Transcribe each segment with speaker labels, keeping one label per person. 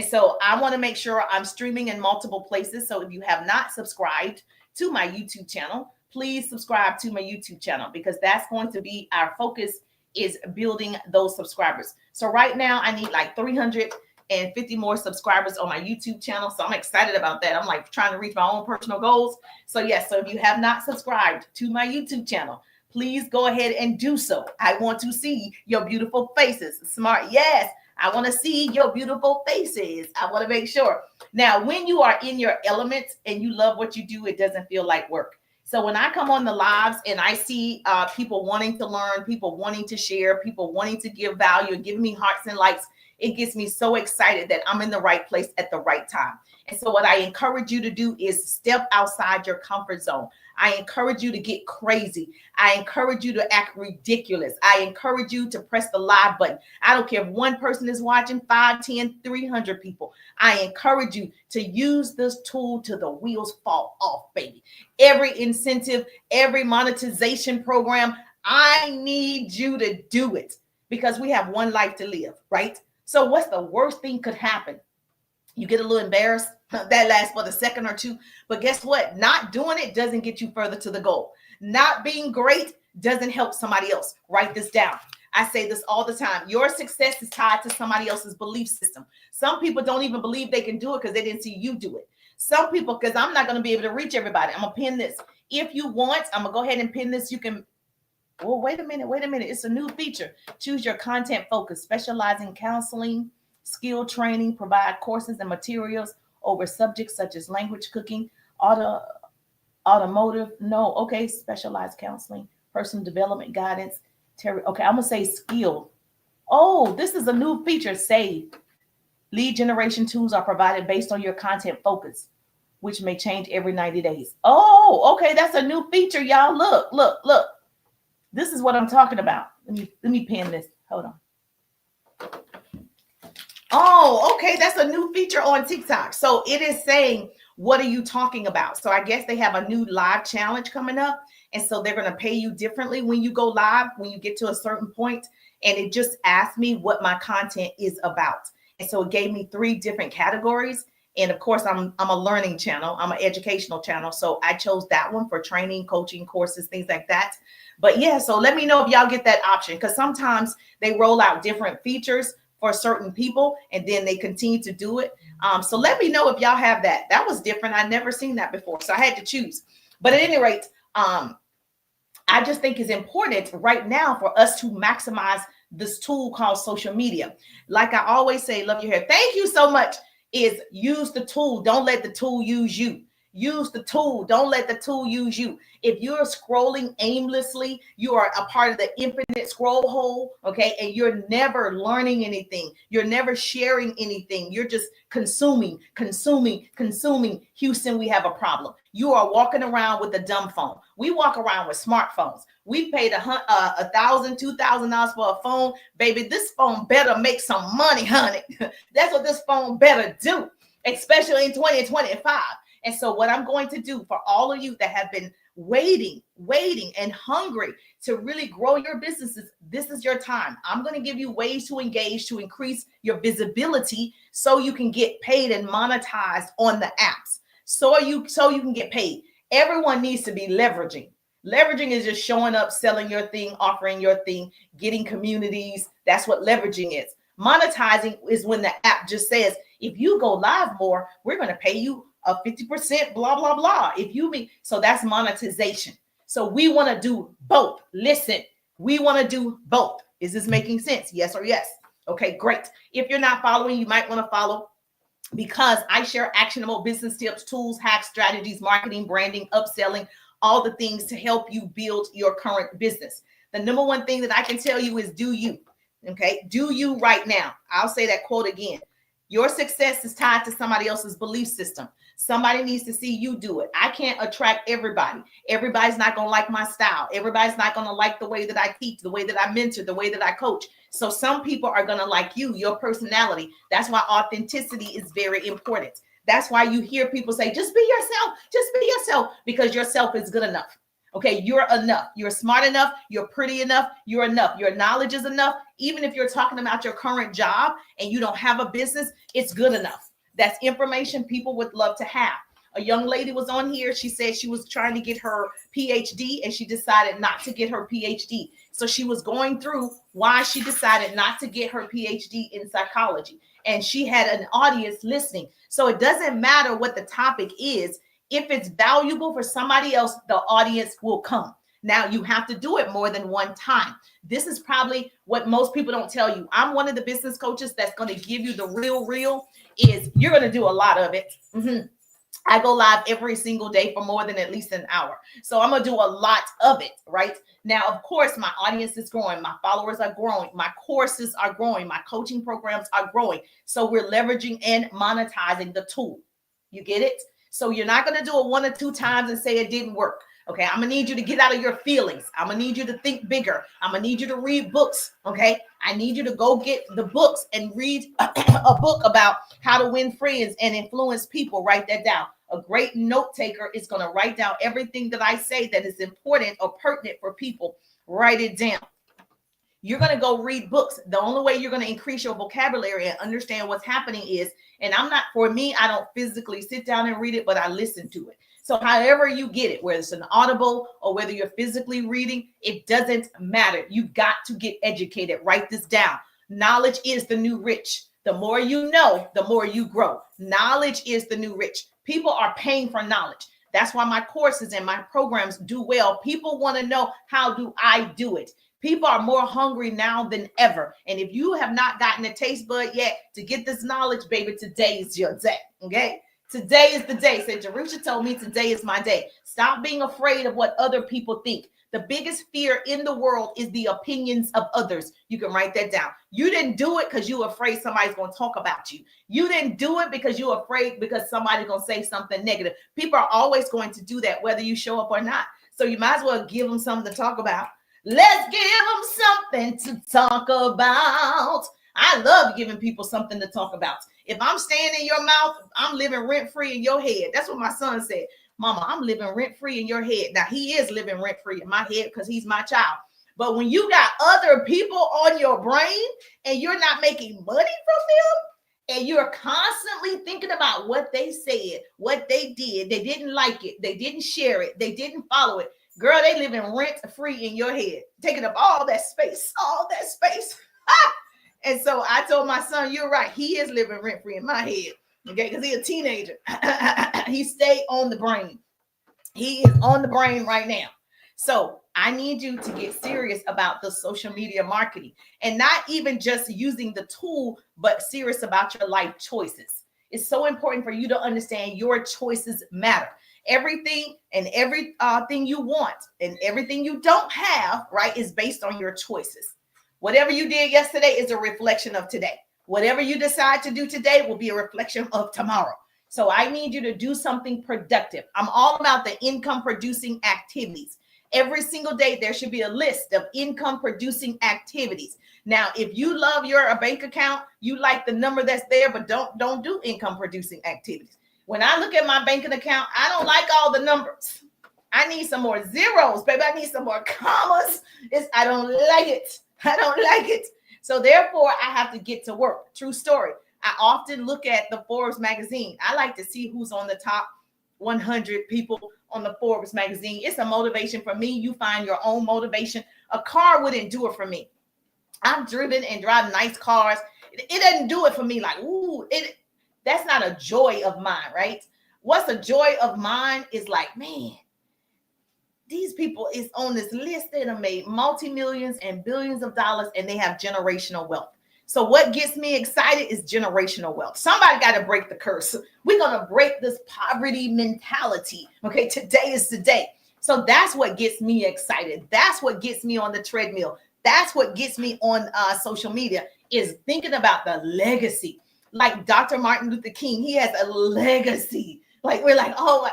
Speaker 1: so I want to make sure I'm streaming in multiple places. So if you have not subscribed to my YouTube channel, please subscribe to my YouTube channel, because that's going to be our focus, is building those subscribers. So right now I need like 350 more subscribers on my YouTube channel. So I'm excited about that. I'm like trying to reach my own personal goals. So yes, so if you have not subscribed to my YouTube channel, please go ahead and do so. I want to see your beautiful faces. Smart. Yes. I want to see your beautiful faces. I want to make sure. Now, when you are in your element and you love what you do, it doesn't feel like work. So when I come on the lives and I see people wanting to learn, people wanting to share, people wanting to give value and give me hearts and likes, it gets me so excited that I'm in the right place at the right time. And so what I encourage you to do is step outside your comfort zone. I encourage you to get crazy. I encourage you to act ridiculous. I encourage you to press the live button. I don't care if one person is watching, 5, 10, 300 people. I encourage you to use this tool till the wheels fall off, baby. Every incentive, every monetization program, I need you to do it, because we have one life to live, right? So what's the worst thing could happen? You get a little embarrassed. That lasts for the second or two. But guess what? Not doing it doesn't get you further to the goal. Not being great doesn't help somebody else. Write this down. I say this all the time. Your success is tied to somebody else's belief system. Some people don't even believe they can do it because they didn't see you do it. Some people, because I'm not going to be able to reach everybody. I'm going to pin this. If you want, I'm going to go ahead and pin this. You can, well, wait a minute. It's a new feature. Choose your content focus, specialize in counseling, skill training, provide courses and materials over subjects such as language, cooking, automotive. No, okay, specialized counseling, personal development guidance. Okay, I'm gonna say skill. Oh, this is a new feature. Save. Lead generation tools are provided based on your content focus, which may change every 90 days. Oh, okay, that's a new feature, y'all. Look. This is what I'm talking about. Let me pin this. Hold on. Oh, okay. That's a new feature on TikTok. So it is saying, what are you talking about? So I guess they have a new live challenge coming up. And so they're going to pay you differently when you go live, when you get to a certain point. And it just asked me what my content is about. And so it gave me 3 different categories. And of course, I'm a learning channel. I'm an educational channel. So I chose that one for training, coaching, courses, things like that. But yeah, so let me know if y'all get that option, because sometimes they roll out different features for certain people and then they continue to do it. So let me know if y'all have that. That was different. I'd never seen that before. So I had to choose. But at any rate, I just think it's important right now for us to maximize this tool called social media. Like I always say, love your hair. Thank you so much. Is use the tool. Don't let the tool use you. Use the tool. Don't let the tool use you. If you're scrolling aimlessly, you are a part of the infinite scroll hole, okay? And you're never learning anything. You're never sharing anything. You're just consuming. Houston, we have a problem. You are walking around with a dumb phone. We walk around with smartphones. We paid $1,000, $2,000 for a phone. Baby, this phone better make some money, honey. That's what this phone better do, especially in 2025. And so what I'm going to do for all of you that have been waiting and hungry to really grow your businesses, this is your time. I'm going to give you ways to engage, to increase your visibility so you can get paid and monetized on the apps. So you can get paid. Everyone needs to be leveraging. Leveraging is just showing up, selling your thing, offering your thing, getting communities. That's what leveraging is. Monetizing is when the app just says, if you go live more, we're going to pay you a 50%, blah, blah, blah. So that's monetization. So we want to do both. Listen, we want to do both. Is this making sense? Yes or yes? Okay, great. If you're not following, you might want to follow, because I share actionable business tips, tools, hacks, strategies, marketing, branding, upselling, all the things to help you build your current business. The number one thing that I can tell you is do you. Okay, do you right now. I'll say that quote again. Your success is tied to somebody else's belief system. Somebody needs to see you do it. I can't attract everybody. Everybody's not going to like my style. Everybody's not going to like the way that I teach, the way that I mentor, the way that I coach. So some people are going to like you, your personality. That's why authenticity is very important. That's why you hear people say, just be yourself, because yourself is good enough. Okay, you're enough. You're smart enough. You're pretty enough. You're enough. Your knowledge is enough. Even if you're talking about your current job and you don't have a business, it's good enough. That's information people would love to have. A young lady was on here. She said she was trying to get her PhD and she decided not to get her PhD. So she was going through why she decided not to get her PhD in psychology. And she had an audience listening. So it doesn't matter what the topic is. If it's valuable for somebody else, the audience will come. Now, you have to do it more than one time. This is probably what most people don't tell you. I'm one of the business coaches that's going to give you the real is you're going to do a lot of it. I go live every single day for more than at least an hour. So I'm going to do a lot of it, right? Now, of course, my audience is growing. My followers are growing. My courses are growing. My coaching programs are growing. So we're leveraging and monetizing the tool. You get it? So you're not going to do it 1 or 2 times and say it didn't work. Okay, I'm going to need you to get out of your feelings. I'm going to need you to think bigger. I'm going to need you to read books. Okay, I need you to go get the books and read a book about how to win friends and influence people. Write that down. A great note taker is going to write down everything that I say that is important or pertinent for people. Write it down. You're going to go read books. The only way you're going to increase your vocabulary and understand what's happening is, and for me, I don't physically sit down and read it, but I listen to it. So however you get it, whether it's an audible or whether you're physically reading, it doesn't matter. You've got to get educated. Write this down. Knowledge is the new rich. The more you know, the more you grow. Knowledge is the new rich. People are paying for knowledge. That's why my courses and my programs do well. People want to know, how do I do it? People are more hungry now than ever. And if you have not gotten a taste bud yet to get this knowledge, baby, today is your day. Okay? Today is the day. Said Jerusha told me today is my day. Stop being afraid of what other people think. The biggest fear in the world is the opinions of others. You can write that down. You didn't do it because you were afraid somebody's going to talk about you. You didn't do it because you're afraid because somebody's going to say something negative. People are always going to do that, whether you show up or not. So you might as well give them something to talk about. Let's give them something to talk about. I love giving people something to talk about. If I'm staying in your mouth, I'm living rent-free in your head. That's what my son said. Mama, I'm living rent-free in your head. Now, he is living rent-free in my head because he's my child. But when you got other people on your brain and you're not making money from them, and you're constantly thinking about what they said, what they did, they didn't like it, they didn't share it, they didn't follow it, girl, they living rent-free in your head, taking up all that space. And so I told my son, you're right. He is living rent-free in my head, okay, because he's a teenager. He stayed on the brain. He is on the brain right now. So I need you to get serious about the social media marketing and not even just using the tool, but serious about your life choices. It's so important for you to understand your choices matter. Everything and everything you want and everything you don't have, right, is based on your choices. Whatever you did yesterday is a reflection of today. Whatever you decide to do today will be a reflection of tomorrow. So I need you to do something productive. I'm all about the income producing activities. Every single day, there should be a list of income producing activities. Now, if you love your bank account, you like the number that's there, but don't do income producing activities. When I look at my banking account, I don't like all the numbers. I need some more zeros, baby. I need some more commas. I don't like it. I don't like it. So therefore, I have to get to work. True story. I often look at the Forbes magazine. I like to see who's on the top 100 people on the Forbes magazine. It's a motivation for me. You find your own motivation. A car wouldn't do it for me. I've driven and drive nice cars. It doesn't do it for me. Like, ooh, that's not a joy of mine, right? What's a joy of mine is like, man, these people is on this list that have made multi-millions and billions of dollars, and they have generational wealth. So what gets me excited is generational wealth. Somebody got to break the curse. We're going to break this poverty mentality. Okay, today is the day. So that's what gets me excited. That's what gets me on the treadmill. That's what gets me on social media, is thinking about the legacy. Like Dr. Martin Luther King, he has a legacy. Like we're like, oh,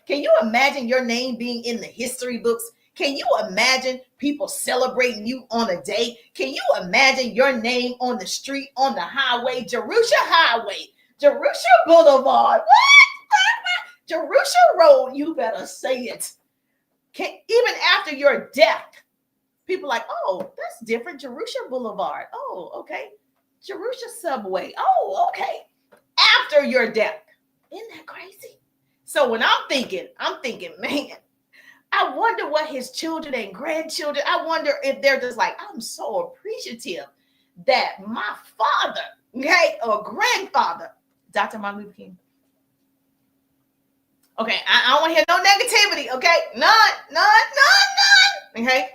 Speaker 1: can you imagine your name being in the history books? Can you imagine people celebrating you on a day? Can you imagine your name on the street, on the highway, Jerusha Highway, Jerusha Boulevard, what? Jerusha Road, you better say it. Even after your death, people like, oh, that's different. Jerusha Boulevard. Oh, okay. Jerusha Subway. Oh, okay. After your death. Isn't that crazy? So when I'm thinking, man, I wonder what his children and grandchildren, I wonder if they're just like, I'm so appreciative that my father, okay, or grandfather, Dr. Martin Luther King. Okay, I don't want to hear no negativity, okay? None, okay?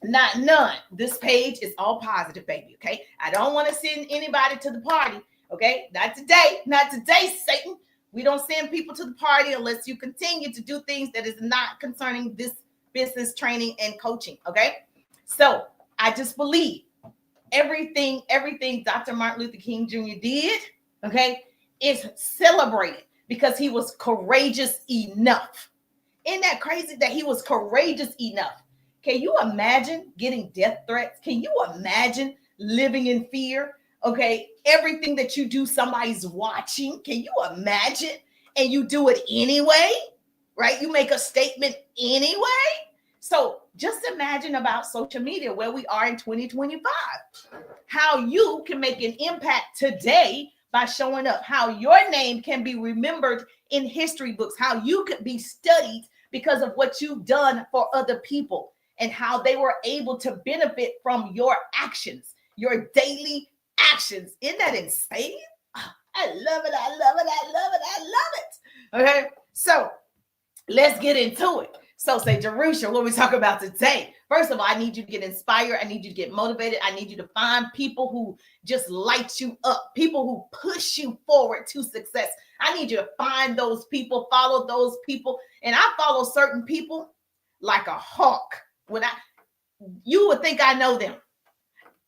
Speaker 1: Not none. This page is all positive, baby, okay? I don't want to send anybody to the party, okay? Not today, Satan. We don't send people to the party unless you continue to do things that is not concerning this business training and coaching, okay? So I just believe everything Dr. Martin Luther King Jr. did, okay, is celebrated because he was courageous enough. Isn't that crazy that he was courageous enough? Can you imagine getting death threats? Can you imagine living in fear? Okay, everything that you do, somebody's watching. Can you imagine? And you do it anyway, right? You make a statement anyway. So just imagine about social media, where we are in 2025, how you can make an impact today by showing up, how your name can be remembered in history books, how you could be studied because of what you've done for other people, and how they were able to benefit from your actions, your daily actions. Isn't that insane? I love it. Okay, so let's get into it. So say, Jerusha, what we talk about today? First of all, I need you to get inspired. I need you to get motivated. I need you to find people who just light you up, people who push you forward to success. I need you to find those people, follow those people. And I follow certain people like a hawk. You would think I know them.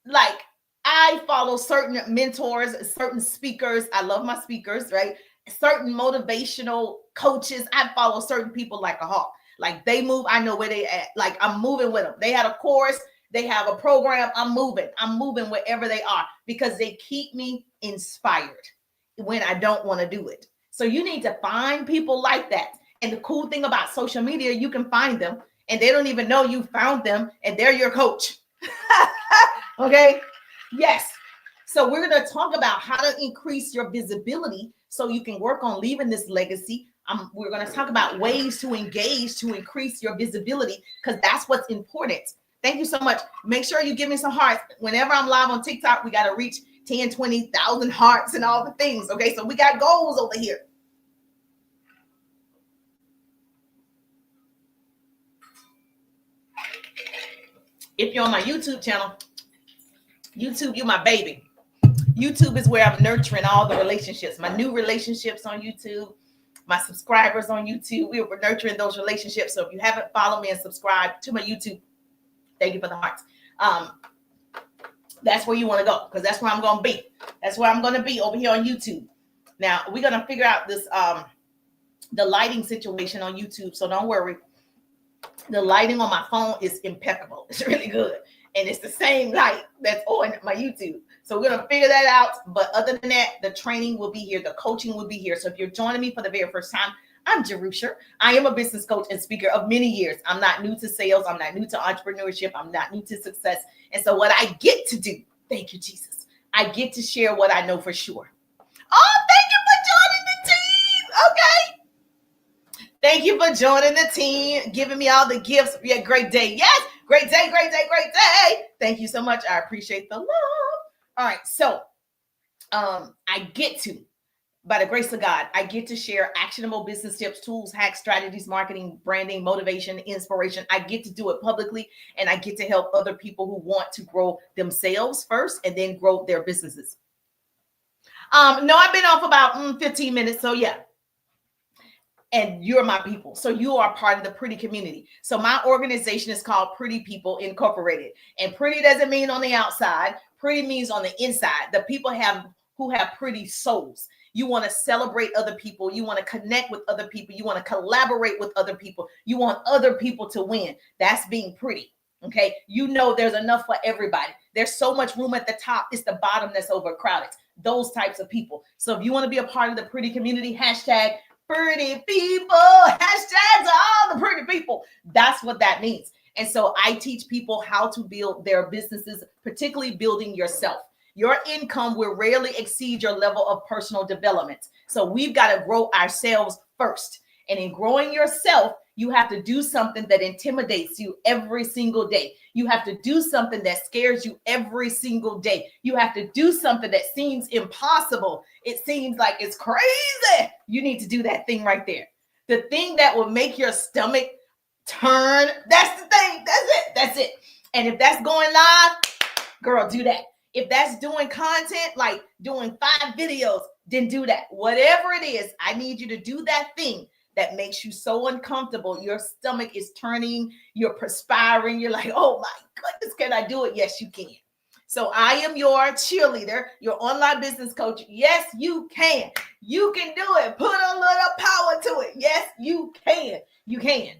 Speaker 1: Like, I follow certain mentors, certain speakers. I love my speakers, right? Certain motivational coaches. I follow certain people like a hawk. Like, they move, I know where they at. Like, I'm moving with them. They had a course, they have a program. I'm moving wherever they are because they keep me inspired when I don't want to do it. So you need to find people like that. And the cool thing about social media, you can find them and they don't even know you found them, and they're your coach. Okay? Yes. So we're going to talk about how to increase your visibility so you can work on leaving this legacy. We're going to talk about ways to engage to increase your visibility, because that's what's important. Thank you so much. Make sure you give me some hearts. Whenever I'm live on TikTok, we got to reach 10, 20,000 hearts and all the things. Okay, so we got goals over here. If you're on my YouTube channel, YouTube, you're my baby. YouTube is where I'm nurturing all the relationships, my new relationships on YouTube, my subscribers on YouTube. We're nurturing those relationships. So if you haven't followed me and subscribed to my YouTube, thank you for the hearts. That's where you want to go, because that's where I'm going to be. That's where I'm going to be, over here on YouTube. Now, we're going to figure out this, the lighting situation on YouTube. So don't worry. The lighting on my phone is impeccable. It's really good. And it's the same light that's on my YouTube. So we're going to figure that out. But other than that, the training will be here. The coaching will be here. So if you're joining me for the very first time, I'm Jerusha. I am a business coach and speaker of many years. I'm not new to sales. I'm not new to entrepreneurship. I'm not new to success. And so what I get to do, thank you, Jesus, I get to share what I know for sure. Oh, thank you for joining the team. Okay. Thank you for joining the team, giving me all the gifts. Yeah, great day. Yes, great day, great day, great day. Thank you so much. I appreciate the love. All right, so I get to, by the grace of God, I get to share actionable business tips, tools, hacks, strategies, marketing, branding, motivation, inspiration. I get to do it publicly, and I get to help other people who want to grow themselves first and then grow their businesses. No, I've been off about 15 minutes, so yeah. And you're my people. So you are part of the Pretty community. So my organization is called Pretty People Incorporated. And pretty doesn't mean on the outside. Pretty means on the inside. The people who have pretty souls. You want to celebrate other people. You want to connect with other people. You want to collaborate with other people. You want other people to win. That's being pretty. Okay. You know, there's enough for everybody. There's so much room at the top. It's the bottom that's overcrowded. Those types of people. So if you want to be a part of the Pretty community, hashtag pretty people. Hashtags are all the pretty people. That's what that means. And so I teach people how to build their businesses, particularly building yourself. Your income will rarely exceed your level of personal development. So we've got to grow ourselves first. And in growing yourself, you have to do something that intimidates you every single day. You have to do something that scares you every single day. You have to do something that seems impossible. It seems like it's crazy. You need to do that thing right there. The thing that will make your stomach turn. That's the thing. That's it. That's it. And if that's going live, girl, do that. If that's doing content, like doing 5 videos, then do that. Whatever it is, I need you to do that thing that makes you so uncomfortable. Your stomach is turning, you're perspiring. You're like, oh my goodness, can I do it? Yes, you can. So I am your cheerleader, your online business coach. Yes, you can. You can do it. Put a little power to it. Yes, you can. You can.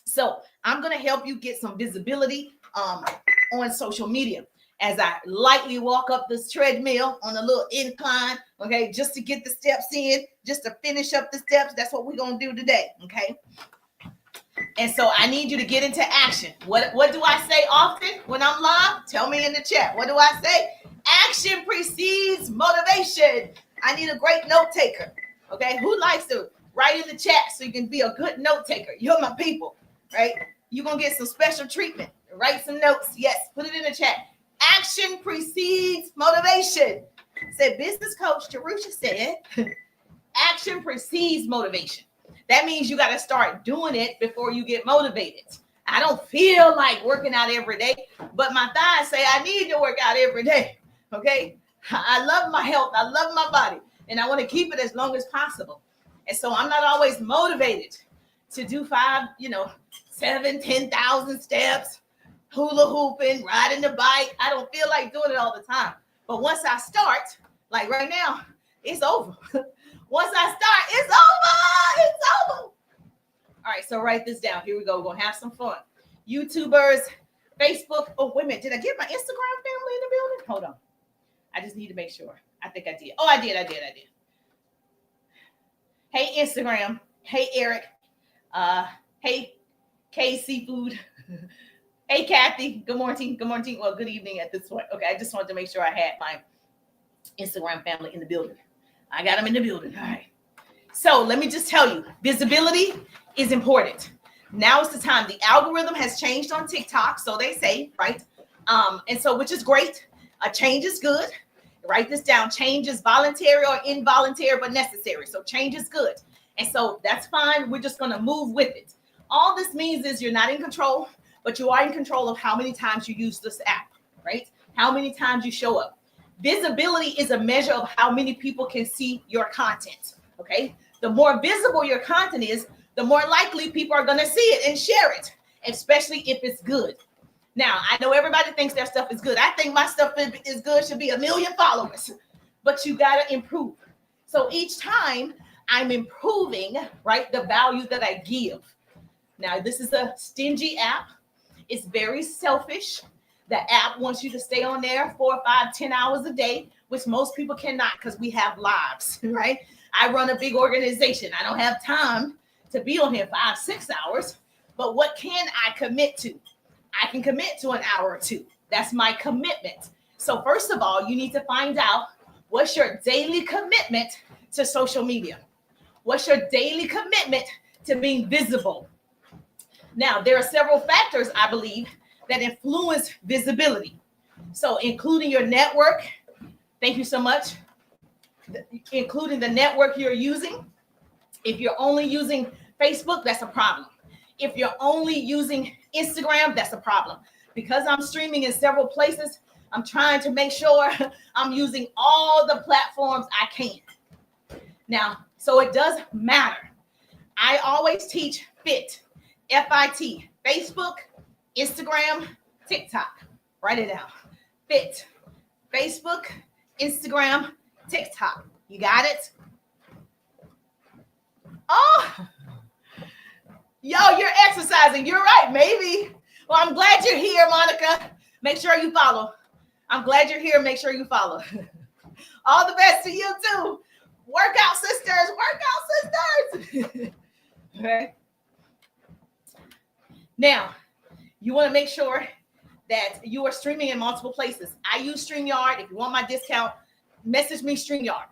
Speaker 1: So I'm going to help you get some visibility on social media as I lightly walk up this treadmill on a little incline, okay, just to get the steps in, just to finish up the steps. That's what we're going to do today, okay? And so I need you to get into action. What do I say often when I'm live? Tell me in the chat. What do I say? Action precedes motivation. I need a great note taker, okay? Who likes to write in the chat so you can be a good note taker? You're my people, right? You're going to get some special treatment. Write some notes. Yes, put it in the chat. Action precedes motivation. Said business coach Jerusha said, action precedes motivation. That means you got to start doing it before you get motivated. I don't feel like working out every day, but my thighs say I need to work out every day. Okay. I love my health. I love my body, and I want to keep it as long as possible. And so I'm not always motivated to do 7, 10,000 steps, hula hooping, riding the bike. I don't feel like doing it all the time. But once I start, like right now, it's over. Once I start, it's over. It's over. All right, so write this down. Here we go. We're going to have some fun. YouTubers, Facebook. Oh, wait a minute. Did I get my Instagram family in the building? Hold on. I just need to make sure. I think I did. Oh, I did. Hey, Instagram. Hey, Eric. Hey, K Seafood. Hey, Kathy. Good morning. Good morning. Well, good evening at this point. Okay, I just wanted to make sure I had my Instagram family in the building. I got them in the building. All right. So let me just tell you, visibility is important. Now is the time. The algorithm has changed on TikTok, so they say, right? And so, which is great. A change is good. Write this down. Change is voluntary or involuntary, but necessary. So change is good. And so that's fine. We're just going to move with it. All this means is you're not in control, but you are in control of how many times you use this app, right? How many times you show up. Visibility is a measure of how many people can see your content, okay? The more visible your content is, the more likely people are going to see it and share it, especially if it's good. Now, I know everybody thinks their stuff is good. I think my stuff is good, should be 1 million followers, but you got to improve. So each time I'm improving, right, the value that I give. Now, this is a stingy app. It's very selfish. The app wants you to stay on there 4, 5, 10 hours a day, which most people cannot because we have lives, right? I run a big organization. I don't have time to be on here 5, 6 hours, but what can I commit to? I can commit to an hour or 2. That's my commitment. So first of all, you need to find out what's your daily commitment to social media. What's your daily commitment to being visible? Now, there are several factors, I believe, that influence visibility. So including your network, thank you so much, including the network you're using. If you're only using Facebook, that's a problem. If you're only using Instagram, that's a problem. Because I'm streaming in several places, I'm trying to make sure I'm using all the platforms I can. Now, so it does matter. I always teach FIT, F-I-T, Facebook, Instagram, TikTok. Write it down. FIT, Facebook, Instagram, TikTok. You got it? Oh, yo, you're exercising. You're right, maybe. Well, I'm glad you're here, Monica. Make sure you follow. I'm glad you're here. Make sure you follow. All the best to you, too. Workout sisters, workout sisters. Okay. Now, you want to make sure that you are streaming in multiple places. I use StreamYard. If you want my discount, message me StreamYard.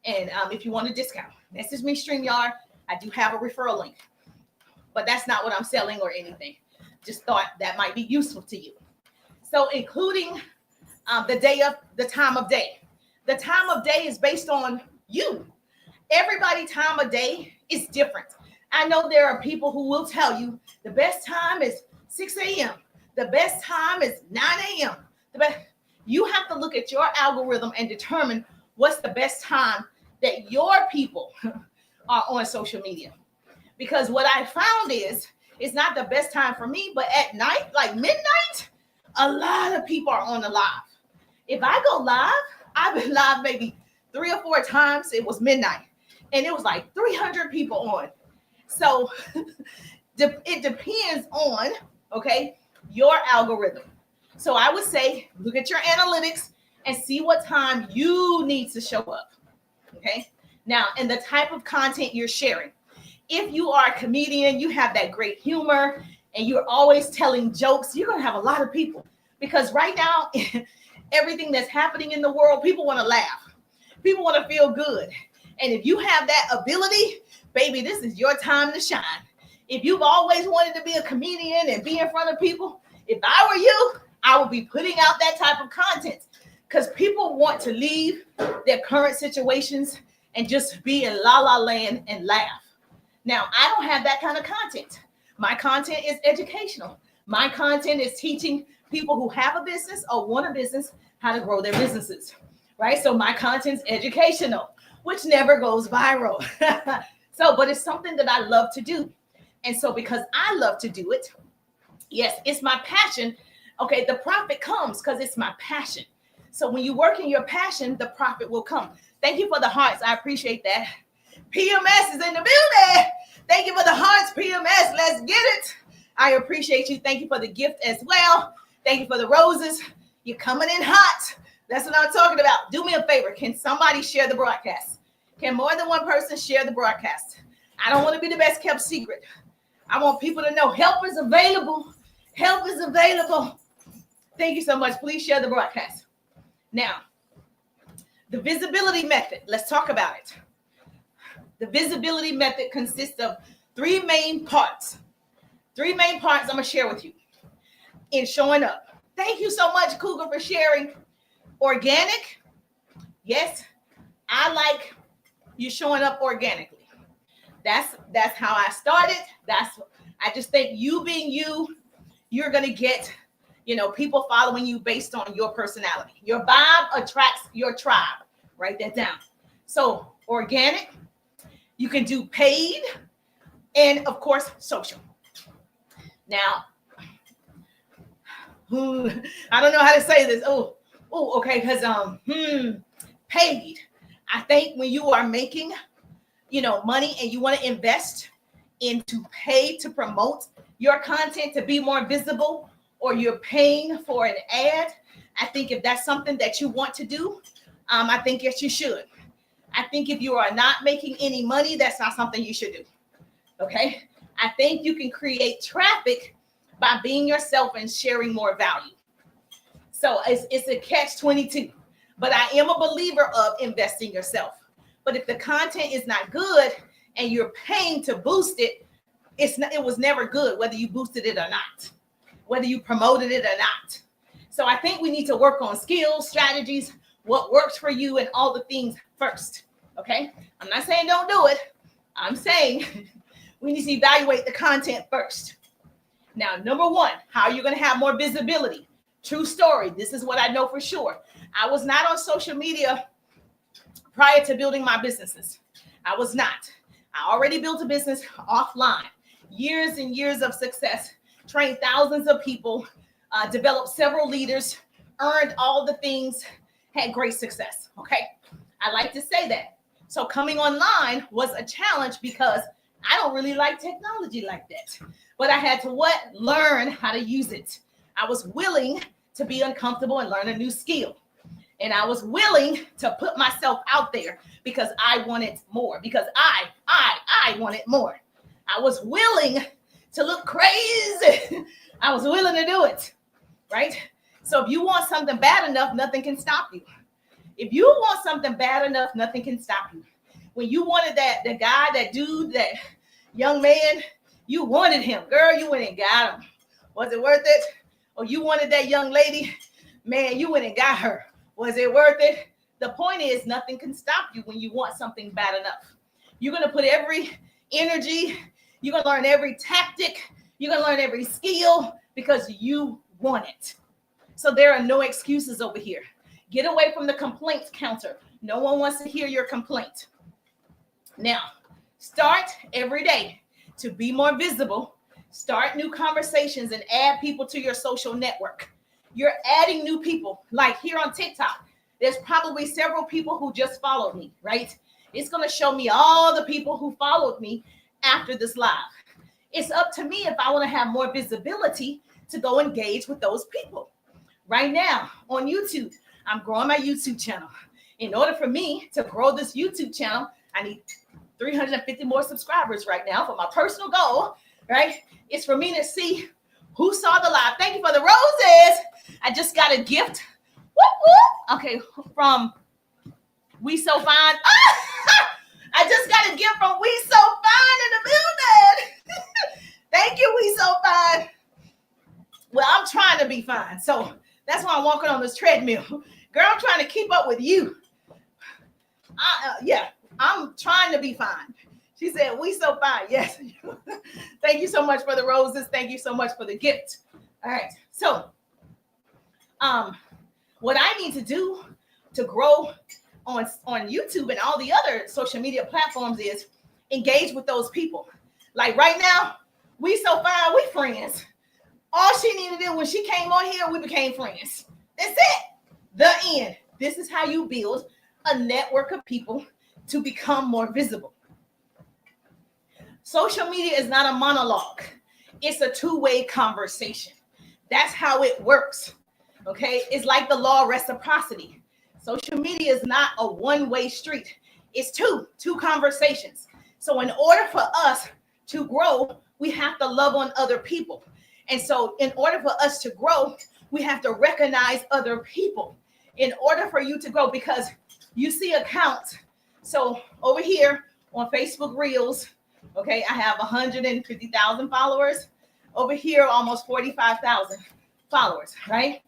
Speaker 1: And if you want a discount, message me StreamYard. I do have a referral link, but that's not what I'm selling or anything. Just thought that might be useful to you. So including the time of day. The time of day is based on you. Everybody's time of day is different. I know there are people who will tell you the best time is 6 a.m. The best time is 9 a.m. You have to look at your algorithm and determine what's the best time that your people are on social media. Because what I found is it's not the best time for me, but at night, like midnight, a lot of people are on the live. If I go live, I've been live maybe 3 or 4 times. It was midnight and it was like 300 people on. So it depends on, okay, your algorithm. So I would say, look at your analytics and see what time you need to show up. Okay. Now, and the type of content you're sharing. If you are a comedian, you have that great humor and you're always telling jokes, you're going to have a lot of people, because right now, everything that's happening in the world, people want to laugh. People want to feel good. And if you have that ability, baby, this is your time to shine. If you've always wanted to be a comedian and be in front of people, if I were you, I would be putting out that type of content, because people want to leave their current situations and just be in la la land and laugh. Now, I don't have that kind of content. My content is educational. My content is teaching people who have a business or want a business how to grow their businesses, right? So my content's educational, which never goes viral. But it's something that I love to do. And so because I love to do it, yes, it's my passion. Okay, the profit comes because it's my passion. So when you work in your passion, the profit will come. Thank you for the hearts. I appreciate that. PMS is in the building. Thank you for the hearts, PMS. Let's get it. I appreciate you. Thank you for the gift as well. Thank you for the roses. You're coming in hot. That's what I'm talking about. Do me a favor. Can somebody share the broadcast? Can more than one person share the broadcast? I don't want to be the best kept secret. I want people to know help is available. Help is available. Thank you so much. Please share the broadcast. Now, the visibility method. Let's talk about it. The visibility method consists of 3 main parts. 3 main parts I'm going to share with you in showing up. Thank you so much, Cougar, for sharing. Organic. Yes, I like you showing up organically. That's how I started. I just think you being you, you're going to get, people following you based on your personality. Your vibe attracts your tribe. Write that down. So organic, you can do paid, and of course, social. Now, I don't know how to say this. Okay, because paid. I think when you are making, money and you want to invest into pay to promote your content to be more visible, or you're paying for an ad, I think if that's something that you want to do, I think yes, you should. I think if you are not making any money, that's not something you should do. Okay. I think you can create traffic by being yourself and sharing more value. So it's a catch-22, but I am a believer of investing yourself. But if the content is not good and you're paying to boost it, it was never good, whether you boosted it or not, whether you promoted it or not. So I think we need to work on skills, strategies, what works for you, and all the things first. Okay. I'm not saying don't do it. I'm saying we need to evaluate the content first. Now, number 1, how are you going to have more visibility? True story. This is what I know for sure. I was not on social media prior to building my businesses. I was not. I already built a business offline. Years and years of success. Trained thousands of people. Developed several leaders. Earned all the things. Had great success. Okay. I like to say that. So coming online was a challenge because I don't really like technology like that. But I had to learn how to use it. I was willing to be uncomfortable and learn a new skill. And I was willing to put myself out there because I wanted more, because I wanted more. I was willing to look crazy. I was willing to do it, right? So if you want something bad enough, nothing can stop you. If you want something bad enough, nothing can stop you. When you wanted the guy, that dude, that young man, you wanted him. Girl, you went and got him. Was it worth it? Or you wanted that young lady, man, you went and got her. Was it worth it? The point is, nothing can stop you when you want something bad enough. You're going to put every energy, you're going to learn every tactic, you're going to learn every skill because you want it. So there are no excuses over here. Get away from the complaint counter. No one wants to hear your complaint. Now, start every day to be more visible. Start new conversations and add people to your social network. You're adding new people. Like here on TikTok, there's probably several people who just followed me, right? It's going to show me all the people who followed me after this live. It's up to me if I want to have more visibility to go engage with those people. Right now on YouTube, I'm growing my YouTube channel. In order for me to grow this YouTube channel, I need 350 more subscribers right now for my personal goal, right? It's for me to see who saw the live. Thank you for the roses. I just got a gift. Whoop, whoop. Okay, from We So Fine. I just got a gift from We So Fine in the building. Thank you, We So Fine. Well, I'm trying to be fine. So that's why I'm walking on this treadmill. Girl, I'm trying to keep up with you. Yeah, I'm trying to be fine. She said, we so fine. Yes. Thank you so much for the roses. Thank you so much for the gift. All right. So what I need to do to grow on YouTube and all the other social media platforms is engage with those people. Like right now, We So Fine, we friends. All she needed to do when she came on here, we became friends. That's it. The end. This is how you build a network of people to become more visible. Social media is not a monologue. It's a two-way conversation. That's how it works. Okay? It's like the law of reciprocity. Social media is not a one-way street. It's two conversations. So in order for us to grow, we have to love on other people. And so in order for us to grow, we have to recognize other people in order for you to grow, because you see accounts. So over here on Facebook Reels, okay, I have 150,000 followers. Over here, almost 45,000 followers, right?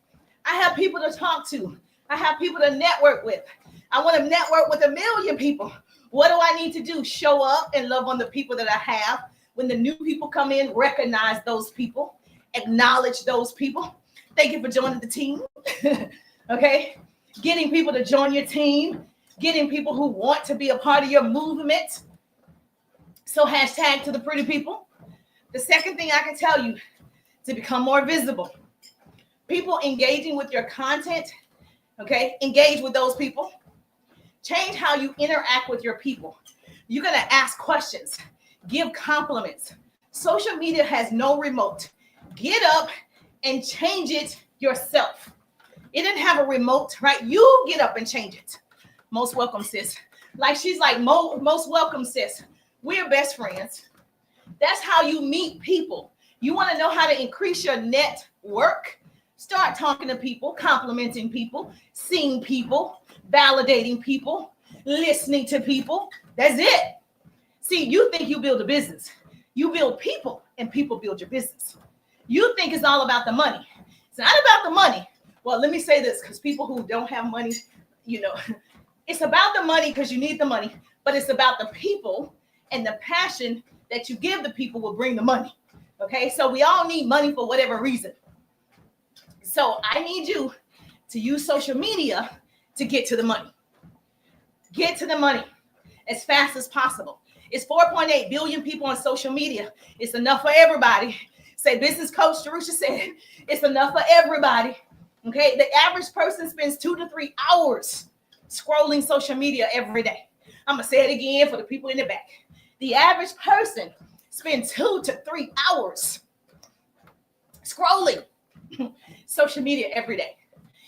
Speaker 1: I have people to talk to. I have people to network with. I want to network with 1 million people. What do I need to do? Show up and love on the people that I have. When the new people come in, recognize those people, acknowledge those people. Thank you for joining the team. Okay? Getting people to join your team, getting people who want to be a part of your movement. So hashtag to the pretty people. The second thing I can tell you to become more visible, people engaging with your content, okay? Engage with those people. Change how you interact with your people. You're going to ask questions, give compliments. Social media has no remote. Get up and change it yourself. It didn't have a remote, right? You get up and change it. Most welcome, sis. Like she's like, most welcome, sis. We're best friends. That's how you meet people. You want to know how to increase your network? Start talking to people, complimenting people, seeing people, validating people, listening to people. That's it. See, you think you build a business. You build people, and people build your business. You think it's all about the money. It's not about the money. Well, let me say this, because people who don't have money, you know, it's about the money because you need the money, but it's about the people, and the passion that you give the people will bring the money. Okay, so we all need money for whatever reason. So I need you to use social media to get to the money. Get to the money as fast as possible. It's 4.8 billion people on social media. It's enough for everybody. Say business coach Jerusha said, it's enough for everybody. Okay, the average person spends 2 to 3 hours scrolling social media every day. I'm gonna say it again for the people in the back. The average person spends 2 to 3 hours scrolling social media every day.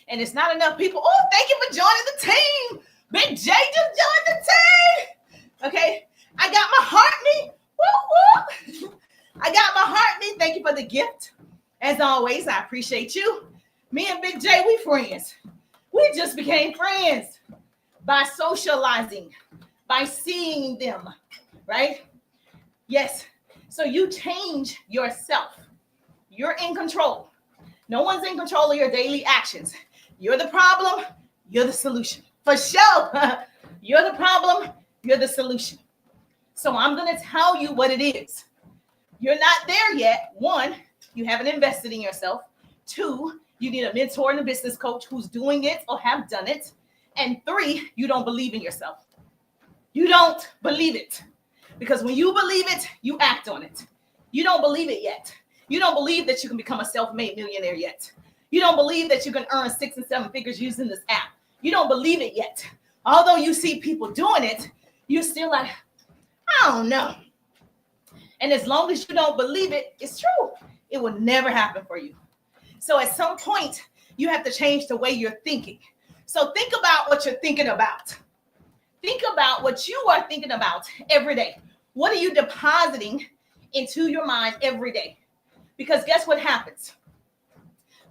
Speaker 1: And it's not enough people. Oh, thank you for joining the team. Big J just joined the team. Okay. I got my heartbeat. Woo, woo. I got my heartbeat. Thank you for the gift. As always, I appreciate you. Me and Big J, we friends. We just became friends by socializing, by seeing them, right? Yes. So you change yourself. You're in control. No one's in control of your daily actions. You're the problem. You're the solution. For sure. You're the problem. You're the solution. So I'm going to tell you what it is. You're not there yet. One, you haven't invested in yourself. Two, you need a mentor and a business coach who's doing it or have done it. And three, you don't believe in yourself. You don't believe it. Because when you believe it, you act on it. You don't believe it yet. You don't believe that you can become a self-made millionaire yet. You don't believe that you can earn 6 and 7 figures using this app. You don't believe it yet. Although you see people doing it, you're still like, I don't know. And as long as you don't believe it, it's true. It will never happen for you. So at some point, you have to change the way you're thinking. So think about what you're thinking about. Think about what you are thinking about every day. What are you depositing into your mind every day? Because guess what happens?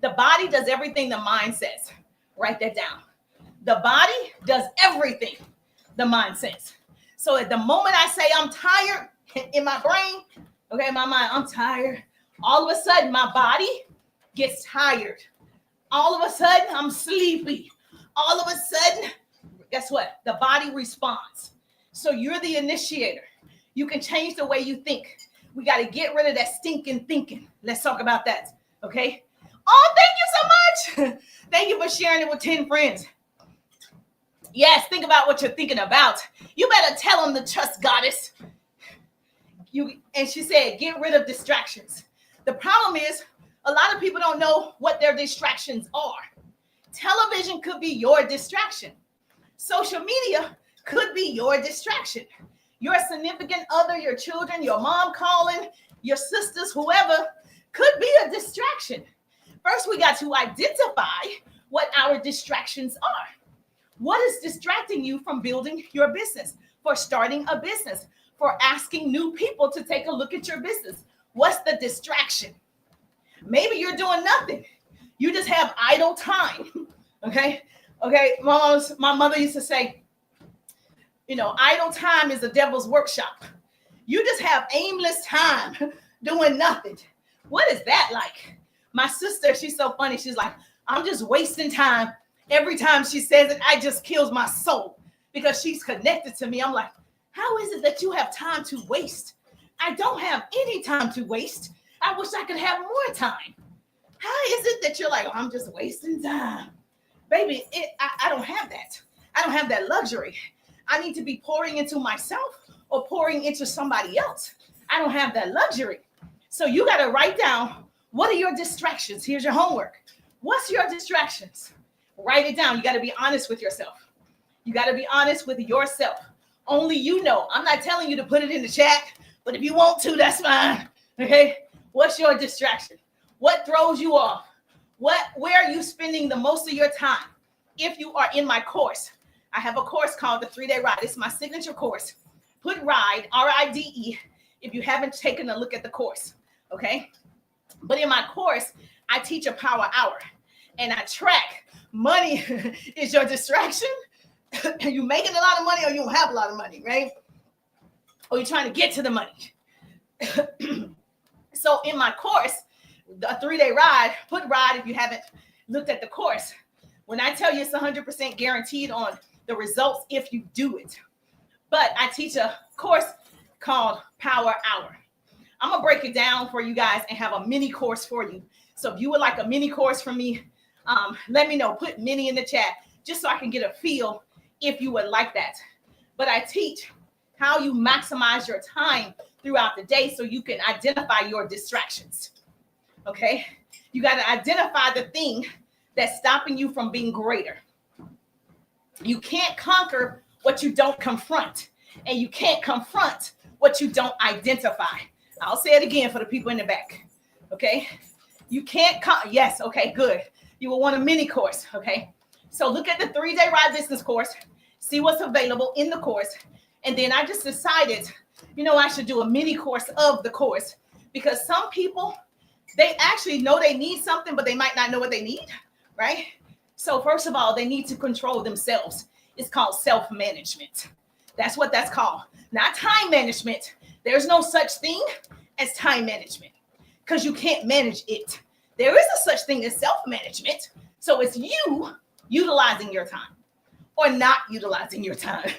Speaker 1: The body does everything the mind says. Write that down. The body does everything the mind says. So at the moment I say I'm tired in my brain, okay, my mind, I'm tired. All of a sudden, my body gets tired. All of a sudden, I'm sleepy. All of a sudden, guess what? The body responds. So you're the initiator. You can change the way you think. We got to get rid of that stinking thinking. Let's talk about that, okay? Oh, thank you so much. Thank you for sharing it with 10 friends. Yes, think about what you're thinking about. You better tell them to trust Goddess. And she said, get rid of distractions. The problem is a lot of people don't know what their distractions are. Television could be your distraction. Social media could be your distraction. Your significant other, your children, your mom calling, your sisters, whoever, could be a distraction. First, we got to identify what our distractions are. What is distracting you from building your business, for starting a business, for asking new people to take a look at your business? What's the distraction? Maybe you're doing nothing. You just have idle time. Okay. My mother used to say, idle time is the devil's workshop. You just have aimless time doing nothing. What is that like? My sister, she's so funny. She's like, I'm just wasting time. Every time she says it, I just kills my soul because she's connected to me. I'm like, how is it that you have time to waste? I don't have any time to waste. I wish I could have more time. How is it that you're like, I'm just wasting time? Baby, I don't have that. I don't have that luxury. I need to be pouring into myself or pouring into somebody else. I don't have that luxury. So you got to write down, what are your distractions? Here's your homework. What's your distractions? Write it down. You got to be honest with yourself. You got to be honest with yourself. Only you know. I'm not telling you to put it in the chat, but if you want to, that's fine. Okay? What's your distraction? What throws you off? Where are you spending the most of your time? If you are in my course, I have a course called the 3-Day Ride. It's my signature course. Put RIDE, R-I-D-E, if you haven't taken a look at the course. Okay? But in my course, I teach a power hour and I track money is your distraction. Are you making a lot of money or you don't have a lot of money, right? Or you're trying to get to the money. So in my course, the 3-Day Ride, put RIDE if you haven't looked at the course. When I tell you it's 100% guaranteed on the results if you do it. But I teach a course called Power Hour. I'm going to break it down for you guys and have a mini course for you. So if you would like a mini course from me, let me know. Put mini in the chat just so I can get a feel if you would like that. But I teach how you maximize your time throughout the day so you can identify your distractions. Okay? You got to identify the thing that's stopping you from being greater. You can't conquer what you don't confront, and you can't confront what you don't identify. I'll say it again for the people in the back. Okay? You can't yes, okay, good. You will want a mini course, okay? So look at the 3-day Ride Business course, see what's available in the course. And then I just decided, I should do a mini course of the course, because some people, they actually know they need something, but they might not know what they need, right? So first of all, they need to control themselves. It's called self-management. That's what that's called. Not time management. There's no such thing as time management, because you can't manage it. There is a such thing as self-management. So it's you utilizing your time or not utilizing your time.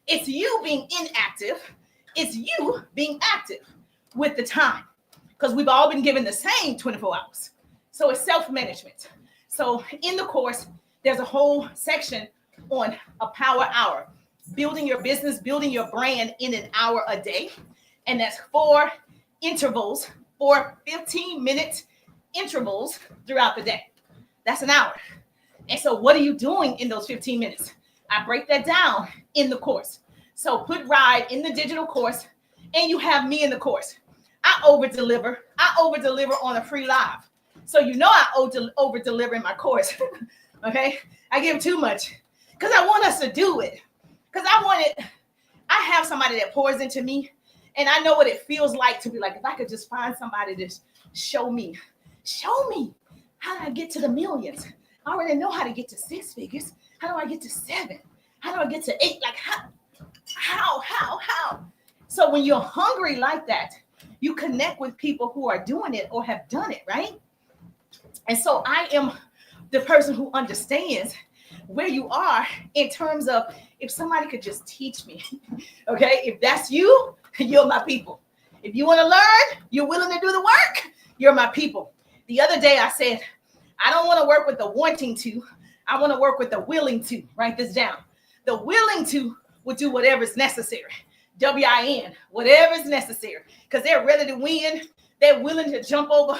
Speaker 1: It's you being inactive. It's you being active with the time, because we've all been given the same 24 hours. So it's self-management. So in the course, there's a whole section on a power hour, building your business, building your brand in an hour a day. And that's 4 intervals, 4 15-minute intervals throughout the day. That's an hour. And so what are you doing in those 15 minutes? I break that down in the course. So put Ride in the digital course, and you have me in the course. I over deliver on a free live. So I over deliver in my course. Okay? I give too much because I want us to do it. Because I have somebody that pours into me, and I know what it feels like to be like, if I could just find somebody to show me how do I get to the millions? I already know how to get to 6 figures. How do I get to 7? How do I get to 8? Like how? So when you're hungry like that, you connect with people who are doing it or have done it, right? And so I am the person who understands where you are in terms of, if somebody could just teach me, okay? If that's you, you're my people. If you want to learn, you're willing to do the work, you're my people. The other day I said, I don't want to work with the wanting to. I want to work with the willing to. Write this down. The willing to will do whatever's necessary. WIN, whatever's necessary. Because they're ready to win. They're willing to jump over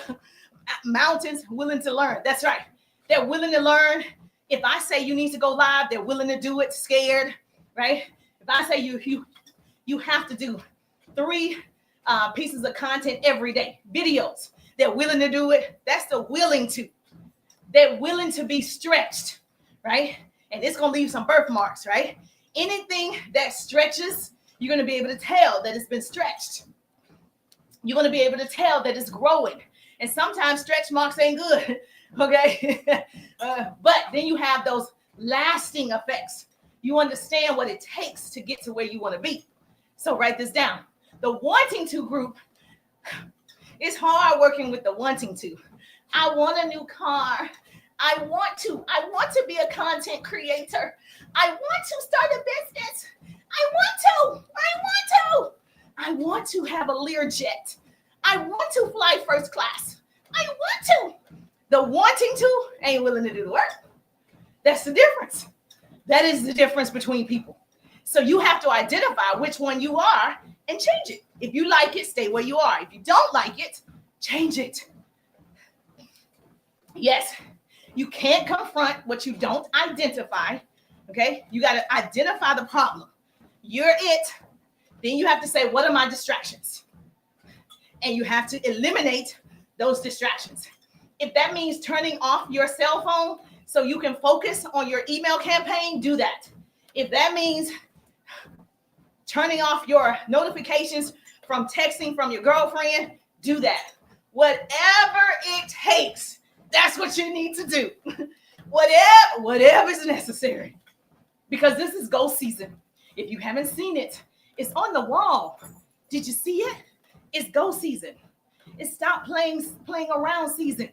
Speaker 1: mountains, willing to learn. That's right. They're willing to learn. If I say you need to go live, they're willing to do it, scared, right? If I say you have to do 3 pieces of content every day, videos, they're willing to do it. That's the willing to. They're willing to be stretched, right? And it's going to leave some birthmarks, right? Anything that stretches, you're going to be able to tell that it's been stretched. You're going to be able to tell that it's growing. And sometimes stretch marks ain't good, okay? But then you have those lasting effects. You understand what it takes to get to where you want to be. So write this down. The wanting to group, it's hard working with the wanting to. I want a new car. I want to be a content creator. I want to start a business. I want to have a Learjet. I want to fly first class. I want to. The wanting to ain't willing to do the work. That's the difference. That is the difference between people. So you have to identify which one you are and change it. If you like it, stay where you are. If you don't like it, change it. Yes, you can't confront what you don't identify. Okay, you got to identify the problem. You're it. Then you have to say, what are my distractions? And you have to eliminate those distractions. If that means turning off your cell phone so you can focus on your email campaign, do that. If that means turning off your notifications from texting from your girlfriend, do that. Whatever it takes, that's what you need to do. Whatever is necessary. Because this is goal season. If you haven't seen it, it's on the wall. Did you see it? It's goal season. It's stop playing around season.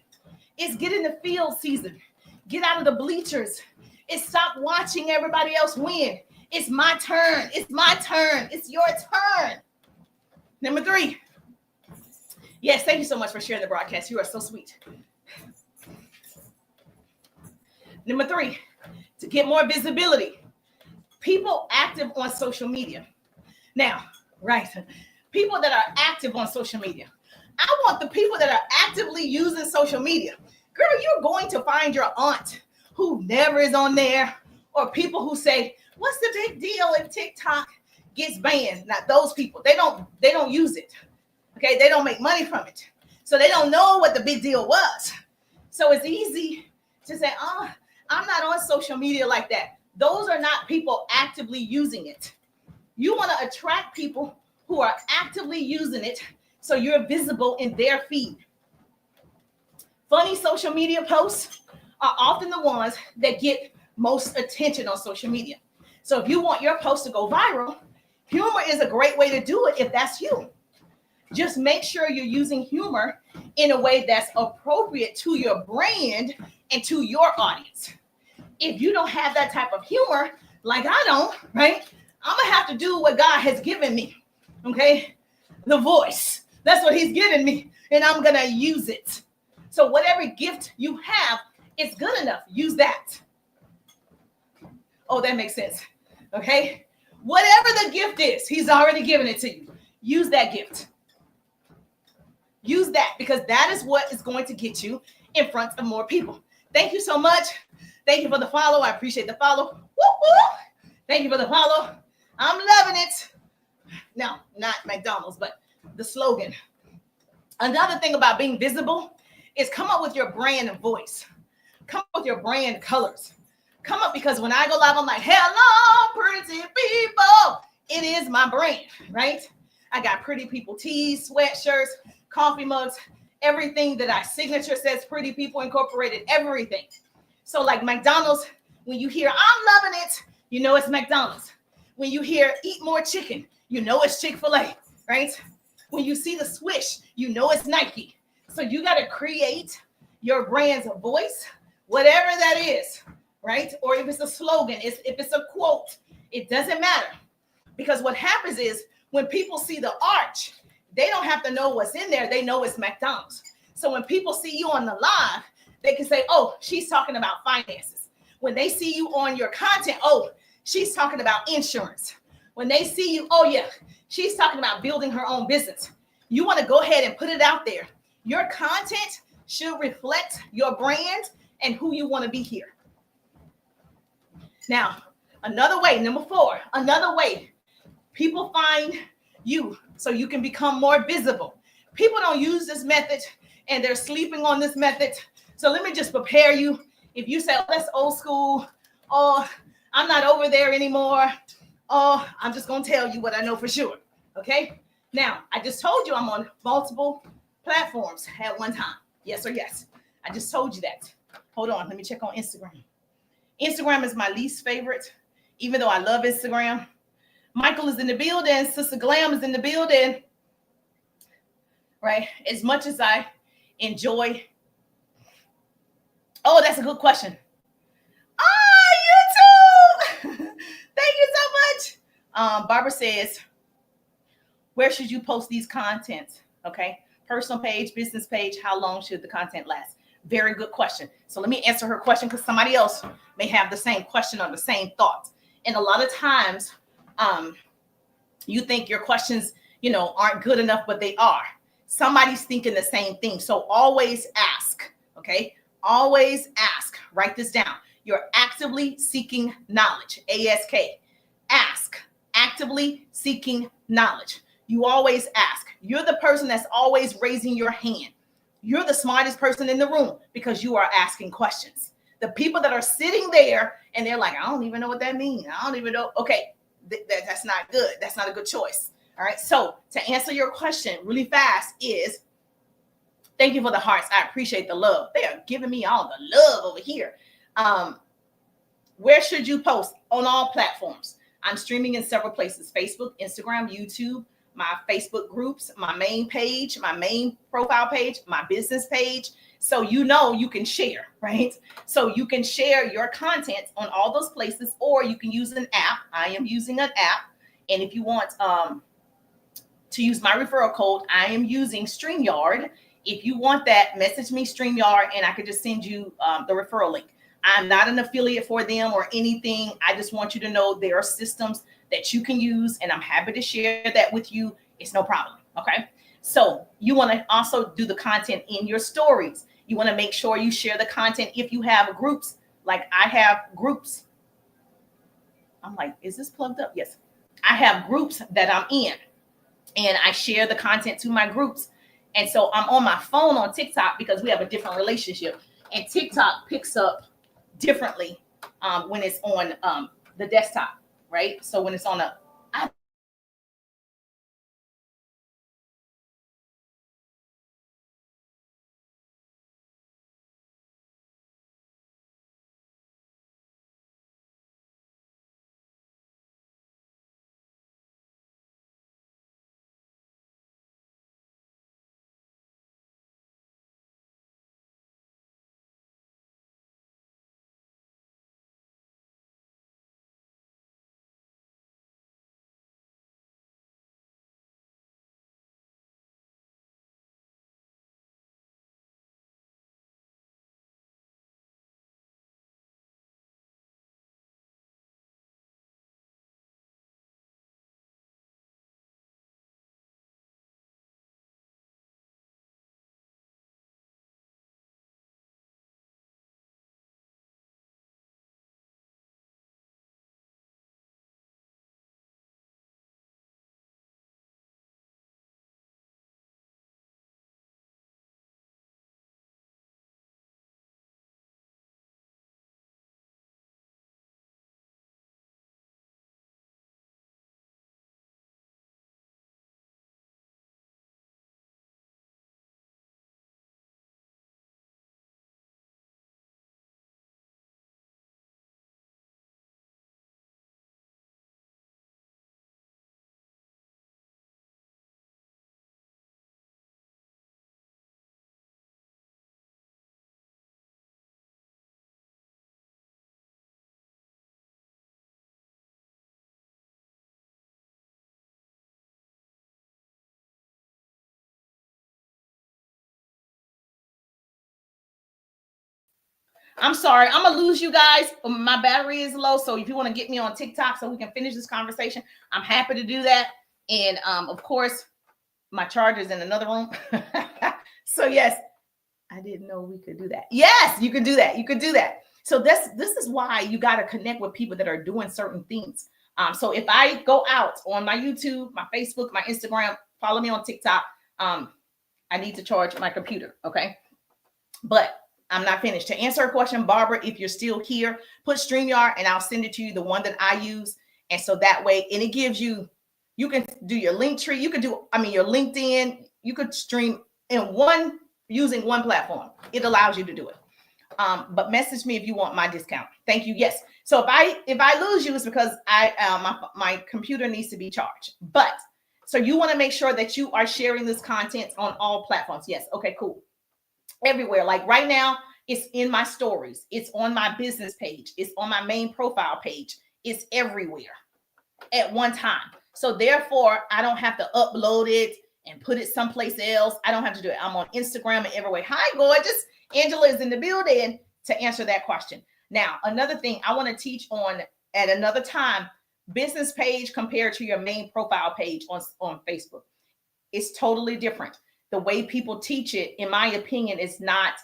Speaker 1: It's get in the field season. Get out of the bleachers. It's stop watching everybody else win. It's my turn. It's my turn. It's your turn. Number 3. Yes, thank you so much for sharing the broadcast. You are so sweet. Number 3, to get more visibility. People active on social media. Now, right, people that are active on social media. I want the people that are actively using social media. Girl, you're going to find your aunt who never is on there, or people who say, what's the big deal if TikTok gets banned? Not those people. They don't use it. Okay, they don't make money from it. So they don't know what the big deal was. So it's easy to say, oh, I'm not on social media like that. Those are not people actively using it. You want to attract people who are actively using it so you're visible in their feed. Funny social media posts are often the ones that get most attention on social media. So if you want your post to go viral, humor is a great way to do it if that's you. Just make sure you're using humor in a way that's appropriate to your brand and to your audience. If you don't have that type of humor, like I don't, right? I'm going to have to do what God has given me, okay? The voice. That's what he's given me, and I'm going to use it. So whatever gift you have, it's good enough. Use that. Oh, that makes sense, okay? Whatever the gift is, he's already given it to you. Use that gift. Use that, because that is what is going to get you in front of more people. Thank you so much. Thank you for the follow. I appreciate the follow. Woo-hoo. Thank you for the follow. I'm loving it. No, not McDonald's, but the slogan. Another thing about being visible is come up with your brand and voice. Come up with your brand colors. Come up, because when I go live, I'm like, hello, pretty people. It is my brand, right? I got pretty people tees, sweatshirts, coffee mugs, everything that I signature says Pretty People Incorporated, everything. So like McDonald's, when you hear I'm loving it, you know it's McDonald's. When you hear eat more chicken, you know it's Chick-fil-A, right? When you see the swish, you know it's Nike. So you got to create your brand's voice, whatever that is, right? Or if it's a slogan, if it's a quote, it doesn't matter. Because what happens is when people see the arch, they don't have to know what's in there. They know it's McDonald's. So when people see you on the live, they can say, oh, she's talking about finances. When they see you on your content, oh, she's talking about insurance. When they see you, oh, yeah, she's talking about building her own business. You want to go ahead and put it out there. Your content should reflect your brand and who you want to be here. Now, another way, number 4, another way people find you so you can become more visible. People don't use this method and they're sleeping on this method. So let me just prepare you. If you say, oh, that's old school, oh, I'm not over there anymore, oh, I'm just going to tell you what I know for sure. Okay? Now, I just told you I'm on multiple platforms at one time. Yes or yes. I just told you that. Hold on. Let me check on Instagram. Instagram is my least favorite, even though I love Instagram. Michael is in the building. Sister Glam is in the building. Right? As much as I enjoy. Oh, that's a good question. YouTube. Thank you so much. Barbara says, where should you post these contents? Okay. Personal page, business page. How long should the content last? Very good question. So let me answer her question, because somebody else may have the same question or the same thoughts. And a lot of times, you think your questions, aren't good enough, but they are. Somebody's thinking the same thing. So always ask. Okay. Always ask. Write this down. You're actively seeking knowledge. ASK. Ask. Actively seeking knowledge. You always ask. You're the person that's always raising your hand. You're the smartest person in the room because you are asking questions. The people that are sitting there and they're like, I don't even know what that means. I don't even know. Okay, that's not good. That's not a good choice. All right. So to answer your question really fast is, thank you for the hearts. I appreciate the love. They are giving me all the love over here. Where should you post? On all platforms. I'm streaming in several places: Facebook, Instagram, YouTube, my Facebook groups, my main page, my main profile page, my business page. So you can share, right? So you can share your content on all those places, or you can use an app. I am using an app. And if you want to use my referral code, I am using StreamYard. If you want that, message me StreamYard and I could just send you the referral link. I'm not an affiliate for them or anything. I just want you to know there are systems that you can use, and I'm happy to share that with you. It's no problem. Okay. So you want to also do the content in your stories. You want to make sure you share the content if you have groups. Like I have groups. I'm like, is this plugged up? Yes. I have groups that I'm in, and I share the content to my groups. And so I'm on my phone on TikTok because we have a different relationship. And TikTok picks up differently when it's on the desktop, right? So when it's on a I'm sorry, I'm gonna lose you guys. My battery is low, so if you want to get me on TikTok so we can finish this conversation, I'm happy to do that. And of course, my charger's in another room. So yes, I didn't know we could do that. Yes, you can do that. You can do that. So this is why you got to connect with people that are doing certain things. So if I go out on my YouTube, my Facebook, my Instagram, follow me on TikTok, I need to charge my computer. Okay, but I'm not finished. To answer a question, Barbara, if you're still here, put StreamYard and I'll send it to you, the one that I use. And so that way, and it gives you, you can do your link tree. You could do, your LinkedIn. You could stream using one platform. It allows you to do it. But message me if you want my discount. Thank you. Yes. So if I lose you, it's because my computer needs to be charged. But so you want to make sure that you are sharing this content on all platforms. Yes. Okay, cool. Everywhere. Like right now, it's in my stories. It's on my business page. It's on my main profile page. It's everywhere at one time. So therefore, I don't have to upload it and put it someplace else. I don't have to do it. I'm on Instagram and everywhere. Hi, gorgeous. Angela is in the building to answer that question. Now, another thing I want to teach on at another time, business page compared to your main profile page on Facebook. It's totally different. The way people teach it, in my opinion, is not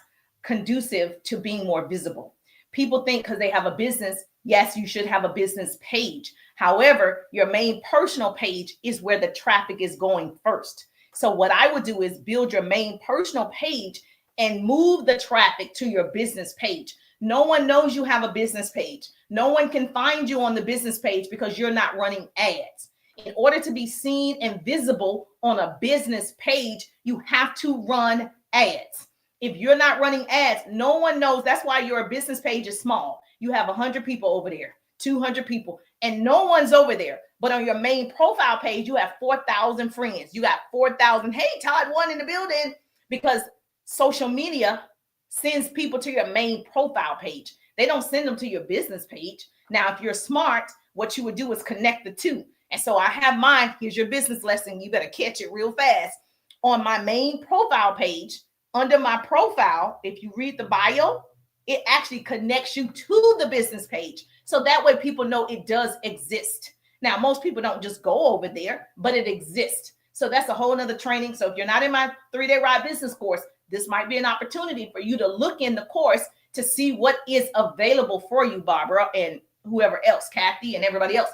Speaker 1: conducive to being more visible. People think because they have a business, yes, you should have a business page. However, your main personal page is where the traffic is going first. So what I would do is build your main personal page and move the traffic to your business page. No one knows you have a business page. No one can find you on the business page because you're not running ads. In order to be seen and visible on a business page, you have to run ads. If you're not running ads, no one knows. That's why your business page is small. You have 100 people over there, 200 people, and no one's over there. But on your main profile page, you have 4,000 friends. You got 4,000. Hey, Todd, one in the building, because social media sends people to your main profile page. They don't send them to your business page. Now, if you're smart, what you would do is connect the two. And so I have mine. Here's your business lesson. You better catch it real fast. On my main profile page, under my profile, if you read the bio, it actually connects you to the business page. So that way people know it does exist. Now, most people don't just go over there, but it exists. So that's a whole nother training. So if you're not in my 3-day ride business course, this might be an opportunity for you to look in the course to see what is available for you, Barbara, and whoever else, Kathy and everybody else.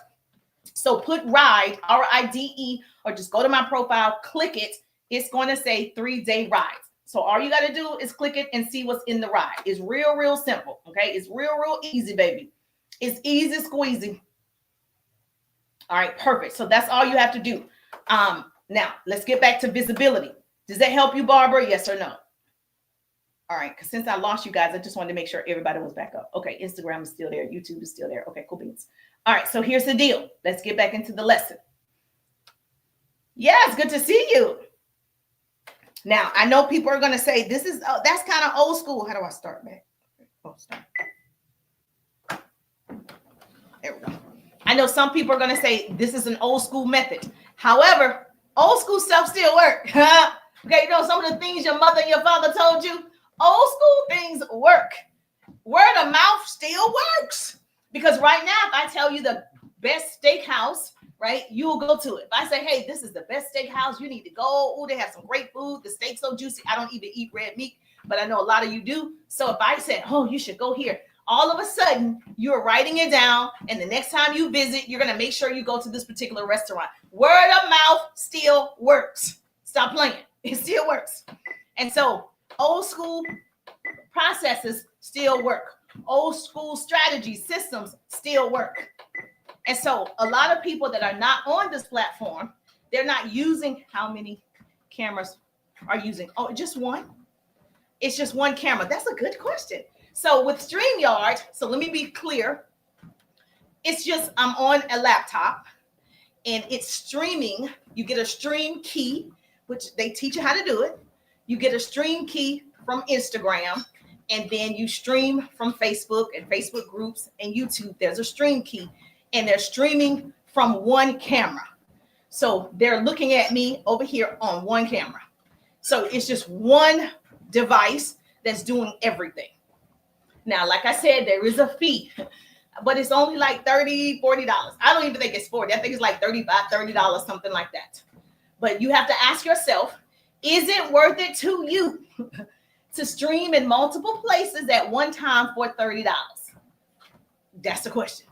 Speaker 1: So put RIDE, RIDE, or just go to my profile, click it. It's going to say 3-day rides. So all you got to do is click it and see what's in the ride. It's real simple. Okay. It's real easy, baby. It's easy squeezy. All right, perfect. So that's all you have to do. Now let's get back to visibility. Does that help you, Barbara? Yes or no? All right, because since I lost you guys, I just wanted to make sure everybody was back up. Okay, Instagram is still there. YouTube is still there. Okay, cool beans. All right, so here's the deal. Let's get back into the lesson. Yeah, it's good to see you. Now, I know people are going to say, this is, that's kind of old school. How do I start back? Oh, start. There we go. I know some people are going to say, this is an old school method. However, old school stuff still work. Okay, you know, some of the things your mother and your father told you, old school things work. Word of mouth still works. Because right now, if I tell you the best steakhouse, right, you'll go to it. If I say, hey, this is the best steakhouse, you need to go. Oh, they have some great food. The steak's so juicy. I don't even eat red meat, but I know a lot of you do. So if I said, oh, you should go here, all of a sudden you're writing it down. And the next time you visit, you're going to make sure you go to this particular restaurant. Word of mouth still works. Stop playing. It still works. And so old school processes still work. Old school strategies, systems still work. And so a lot of people that are not on this platform, they're not using, how many cameras are using? Oh, just one? It's just one camera. That's a good question. So with StreamYard, so let me be clear. It's just, I'm on a laptop and it's streaming. You get a stream key, which they teach you how to do it. You get a stream key from Instagram, and then you stream from Facebook and Facebook groups and YouTube. There's a stream key, and they're streaming from one camera. So they're looking at me over here on one camera. So it's just one device that's doing everything. Now, like I said, there is a fee, but it's only like $30, $40. I don't even think it's 40. I think it's like $35, $30, something like that. But you have to ask yourself, is it worth it to you to stream in multiple places at one time for $30? That's the question.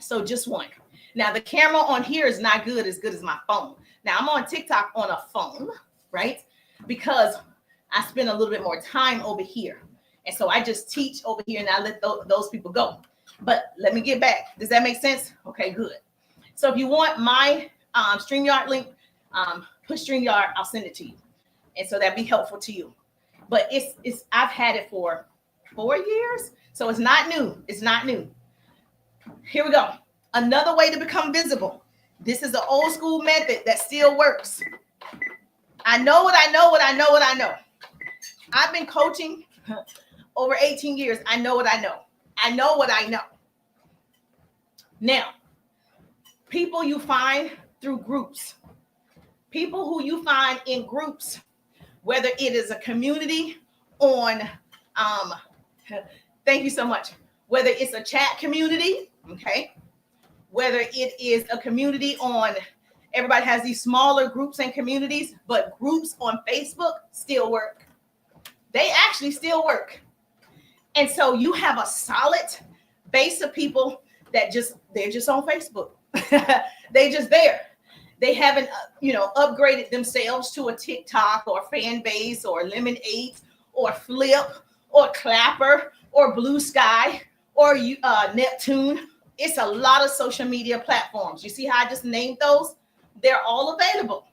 Speaker 1: So just one. Now, the camera on here is not as good as my phone. Now, I'm on TikTok on a phone, right? Because I spend a little bit more time over here. And so I just teach over here and I let those people go. But let me get back. Does that make sense? Okay, good. So if you want my StreamYard link, push StreamYard, I'll send it to you. And so that'd be helpful to you. But it's I've had it for 4 years. So it's not new. It's not new. Here we go. Another way to become visible. This is an old school method that still works. I know what I know. I've been coaching over 18 years. I know what I know. I know what I know. Now, people you find through groups. People who you find in groups, whether it is a community on, thank you so much. Whether it's a chat community, okay? Whether it is a community on, everybody has these smaller groups and communities, but groups on Facebook still work. They actually still work. And so you have a solid base of people that they're just on Facebook. They just there. They haven't, upgraded themselves to a TikTok or fan base or Lemonade or Flip or Clapper or Blue Sky or Neptune. It's a lot of social media platforms. You see how I just named those? They're all available.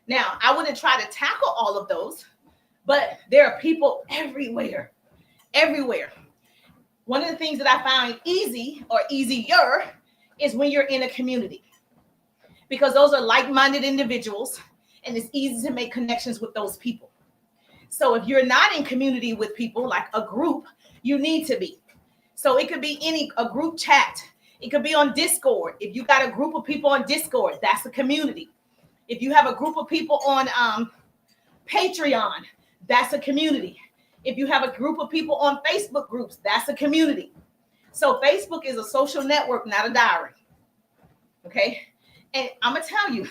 Speaker 1: Now, I wouldn't try to tackle all of those, but there are people everywhere. One of the things that I find easy or easier is when you're in a community, because those are like-minded individuals and it's easy to make connections with those people. So if you're not in community with people like a group, you need to be. So it could be a group chat. It could be on Discord. If you got a group of people on Discord, that's a community. If you have a group of people on Patreon, that's a community. If you have a group of people on Facebook groups, that's a community. So Facebook is a social network, not a diary. Okay. And I'm going to tell you,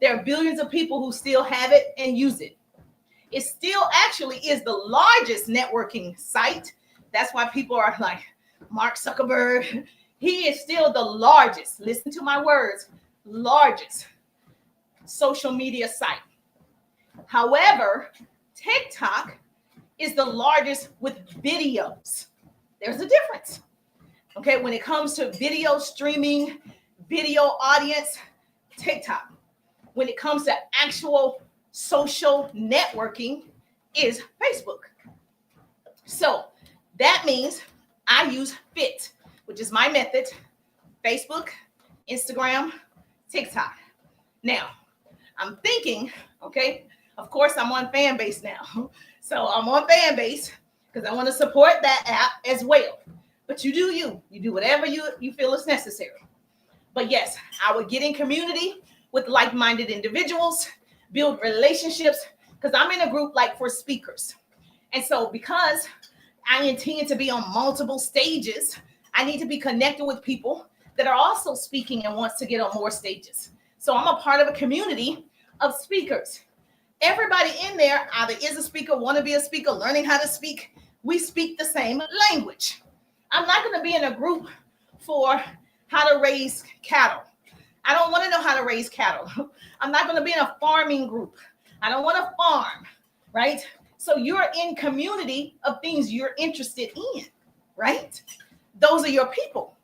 Speaker 1: there are billions of people who still have it and use it. It still actually is the largest networking site. That's why people are like, Mark Zuckerberg, he is still the largest, listen to my words, largest social media site. However, TikTok is the largest with videos. There's a difference. Okay, when it comes to video streaming, video audience, TikTok. When it comes to actual social networking, is Facebook. So that means I use FIT, which is my method: Facebook, Instagram, TikTok. Now, I'm thinking, okay, of course, I'm on Fanbase now. So I'm on Fanbase because I want to support that app as well. But you do you. You do whatever you feel is necessary. But yes, I would get in community with like-minded individuals, build relationships, because I'm in a group like for speakers. And so because I intend to be on multiple stages, I need to be connected with people that are also speaking and wants to get on more stages. So I'm a part of a community of speakers. Everybody in there either is a speaker, want to be a speaker, learning how to speak. We speak the same language. I'm not going to be in a group for how to raise cattle. I don't want to know how to raise cattle. I'm not going to be in a farming group. I don't want to farm, right? So you're in community of things you're interested in, right? Those are your people.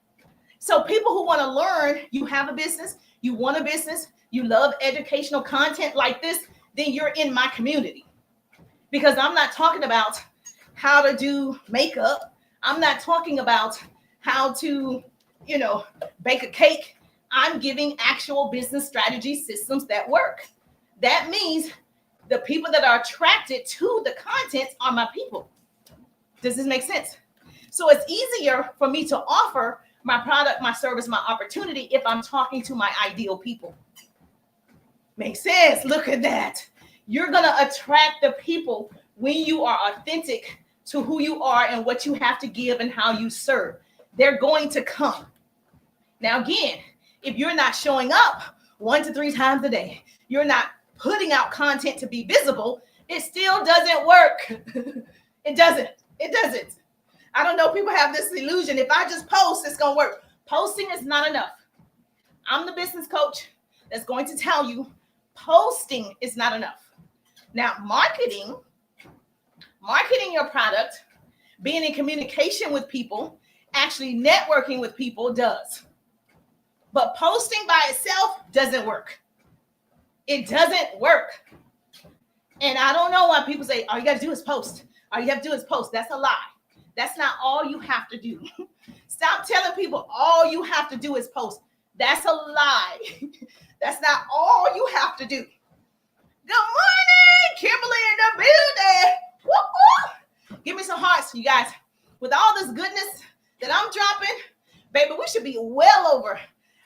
Speaker 1: So people who want to learn, you have a business, you want a business, you love educational content like this, then you're in my community. Because I'm not talking about how to do makeup. I'm not talking about how to, bake a cake. I'm giving actual business strategy systems that work. That means the people that are attracted to the content are my people. Does this make sense? So it's easier for me to offer my product, my service, my opportunity if I'm talking to my ideal people. Makes sense. Look at that. You're going to attract the people when you are authentic to who you are and what you have to give and how you serve. They're going to come. Now, again, if you're not showing up 1 to 3 times a day, you're not putting out content to be visible, it still doesn't work. It doesn't. I don't know. People have this illusion. If I just post, it's going to work. Posting is not enough. I'm the business coach that's going to tell you posting is not enough. Now, marketing your product, being in communication with people, actually networking with people does. But posting by itself doesn't work. It doesn't work. And I don't know why people say, all you got to do is post. All you have to do is post. That's a lie. That's not all you have to do. Stop telling people all you have to do is post. That's a lie. That's not all you have to do. Good morning, Kimberly in the building. Woo-hoo. Give me some hearts, you guys. With all this goodness that I'm dropping, baby, we should be well over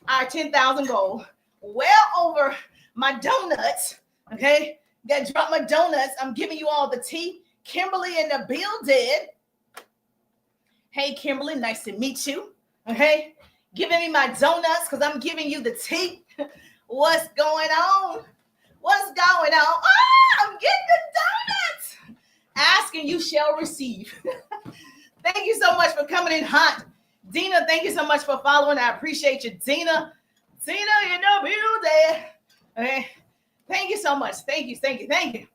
Speaker 1: our 10,000 goal. Well over my donuts, okay? Got to drop my donuts. I'm giving you all the tea. Kimberly in the building. Hey, Kimberly, nice to meet you, okay? Giving me my donuts because I'm giving you the tea. What's going on? What's going on? Oh, I'm getting the donuts. Ask and you shall receive. Thank you so much for coming in hot. Dina, thank you so much for following. I appreciate you, Dina. Dina in the building. Okay. Thank you so much. Thank you. Hallelujah.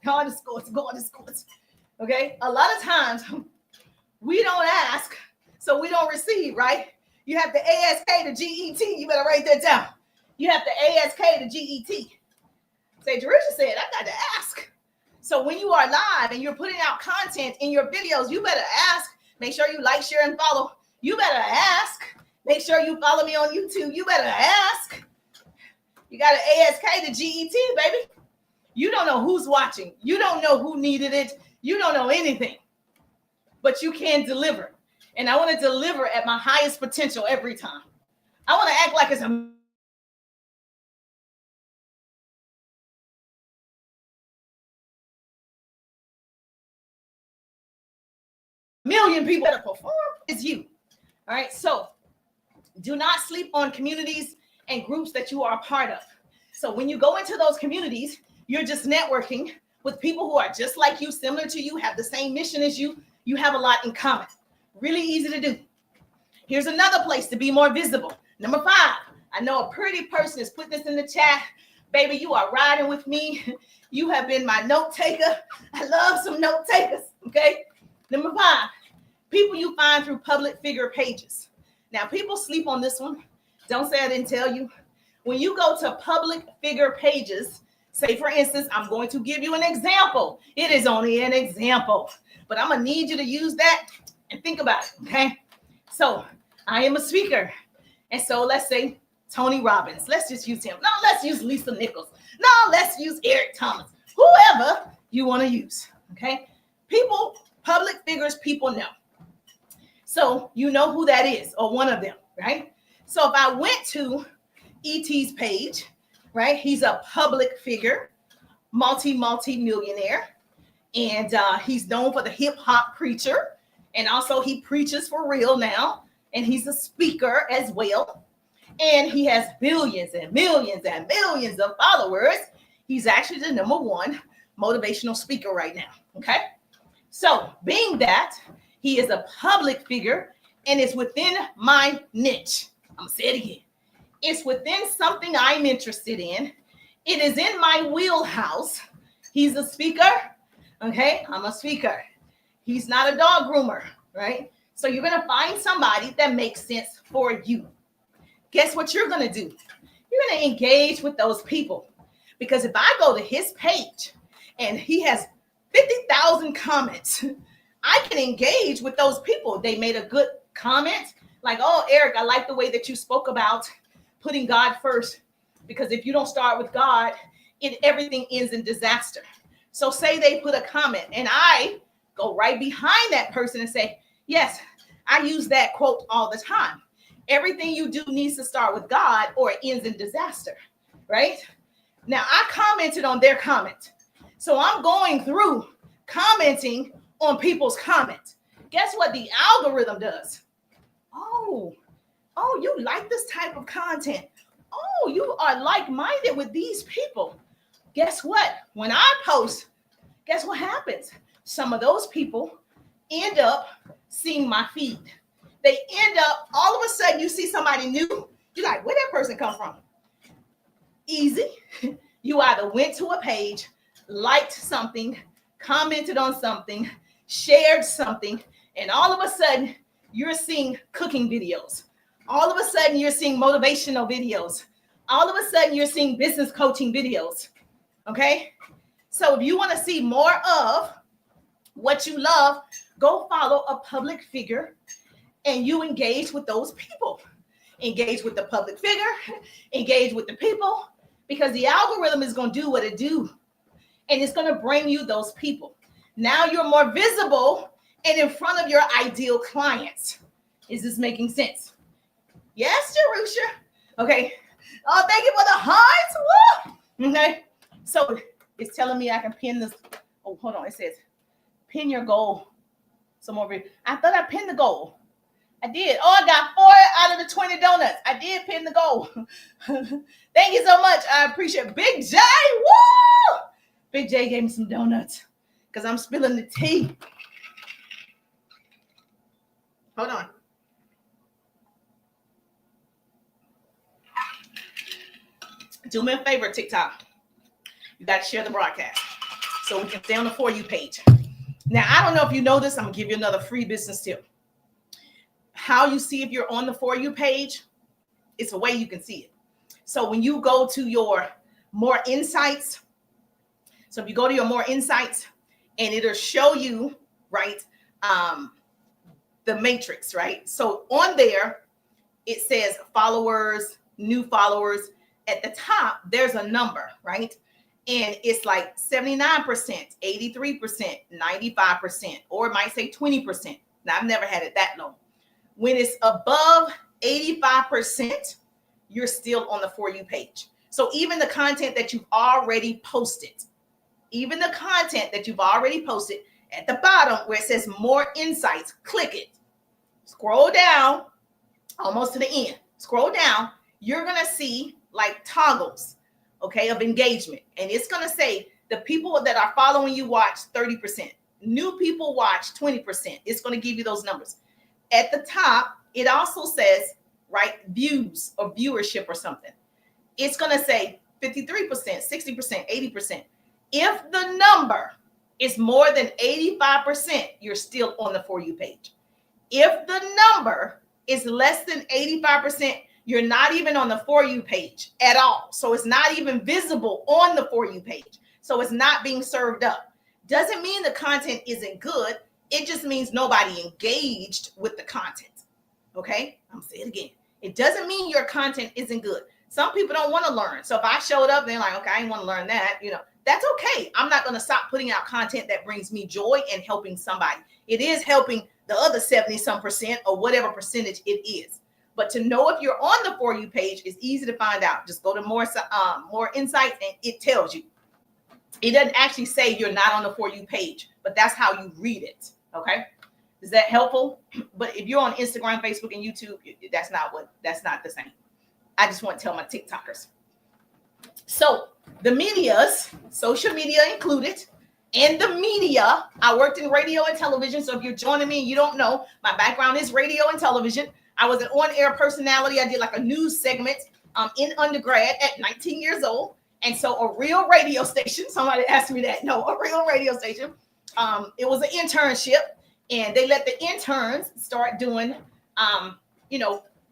Speaker 1: Go on the scores. Okay. A lot of times we don't ask, so we don't receive, right? You have the ASK to GET. You better write that down. You have the ASK to GET. Say, Jerusha said, I got to ask. So when you are live and you're putting out content in your videos, you better ask. Make sure you like, share, and follow. You better ask. Make sure you follow me on YouTube. You better ask. You got an ASK to GET, baby. You don't know who's watching. You don't know who needed it. You don't know anything. But you can deliver. And I want to deliver at my highest potential every time. I want to act like it's a million people that perform. It's you. All right. So do not sleep on communities and groups that you are a part of. So when you go into those communities, you're just networking with people who are just like you, similar to you, have the same mission as you. You have a lot in common. Really easy to do. Here's another place to be more visible. Number 5. I know a pretty person has put this in the chat. Baby, you are riding with me. You have been my note taker. I love some note takers. Okay. Number 5, people you find through public figure pages. Now, people sleep on this one. Don't say I didn't tell you. When you go to public figure pages, say for instance, I'm going to give you an example. It is only an example, but I'm going to need you to use that and think about it. Okay. So I am a speaker. And so let's say Tony Robbins. Let's just use him. No, let's use Lisa Nichols. No, let's use Eric Thomas. Whoever you want to use. Okay. People, public figures, people know. So you know who that is, or one of them, right? So if I went to ET's page, right? He's a public figure, multi-millionaire. And he's known for the hip hop preacher. And also he preaches for real now. And he's a speaker as well. And he has billions and millions and millions of followers. He's actually the #1 motivational speaker right now. Okay. So being that he is a public figure and it's within my niche. I'm going to say it again. It's within something I'm interested in. It is in my wheelhouse. He's a speaker. Okay. I'm a speaker. He's not a dog groomer, right? So you're going to find somebody that makes sense for you. Guess what you're going to do? You're going to engage with those people. Because if I go to his page and he has 50,000 comments, I can engage with those people. They made a good comment like, oh, Eric, I like the way that you spoke about putting God first. Because if you don't start with God, everything ends in disaster. So say they put a comment and I go right behind that person and say, yes, I use that quote all the time. Everything you do needs to start with God or it ends in disaster, right? Now, I commented on their comment. So I'm going through commenting on people's comments. Guess what the algorithm does? Oh, you like this type of content. Oh, you are like-minded with these people. Guess what? When I post, guess what happens? Some of those people end up seeing my feed. They end up, all of a sudden, you see somebody new. You're like, where that person come from? Easy. You either went to a page, liked something, commented on something, shared something, and all of a sudden, you're seeing cooking videos. All of a sudden, you're seeing motivational videos. All of a sudden, you're seeing business coaching videos. Okay? So if you want to see more of what you love, go follow a public figure and you engage with those people. Engage with the public figure, engage with the people, because the algorithm is going to do what it do. And it's going to bring you those people. Now you're more visible and in front of your ideal clients. Is this making sense? Yes, Jerusha. Okay. Oh, thank you for the hearts. Woo! Okay. So it's telling me I can pin this. Oh, hold on. It says pin your goal. Some over here. I thought I pinned the goal. I did. Oh, I got 4 out of the 20 donuts. I did pin the goal. Thank you so much. I appreciate it. Big J. Woo! Big J gave me some donuts because I'm spilling the tea. Hold on. Do me a favor, TikTok. You got to share the broadcast so we can stay on the For You page. Now, I don't know if you know this. I'm going to give you another free business tip. How you see if you're on the For You page, it's a way you can see it. So when you go to your More Insights, so if you go to your More Insights, and it'll show you, right, the matrix, right? So on there, it says followers, new followers. At the top, there's a number, right? And it's like 79%, 83%, 95%, or it might say 20%. Now, I've never had it that low. When it's above 85%, you're still on the For You page. So even the content that you've already posted, at the bottom where it says More Insights, click it. Scroll down almost to the end. Scroll down. You're going to see like toggles, okay, of engagement. And it's going to say the people that are following you watch 30%. New people watch 20%. It's going to give you those numbers. At the top, it also says, right, views or viewership or something. It's going to say 53%, 60%, 80%. If the number is more than 85%, you're still on the For You page. If the number is less than 85%, you're not even on the For You page at all. So it's not even visible on the For You page. So it's not being served up. Doesn't mean the content isn't good. It just means nobody engaged with the content. Okay? I'm gonna say it again. It doesn't mean your content isn't good. Some people don't want to learn. So if I showed up, they're like, okay, I didn't want to learn that. That's okay. I'm not going to stop putting out content that brings me joy and helping somebody. It is helping the other 70-some% or whatever percentage it is. But to know if you're on the For You page is easy to find out. Just go to more insights and it tells you. It doesn't actually say you're not on the For You page, but that's how you read it. Okay. Is that helpful? But if you're on Instagram, Facebook, and YouTube, that's not the same. I just want to tell my TikTokers. So the medias, social media included, and the media, I worked in radio and television. So if you're joining me and you don't know, my background is radio and television. I was an on-air personality. I did like a news segment in undergrad at 19 years old. And so a real radio station, somebody asked me that. No, a real radio station. It was an internship, and they let the interns start doing,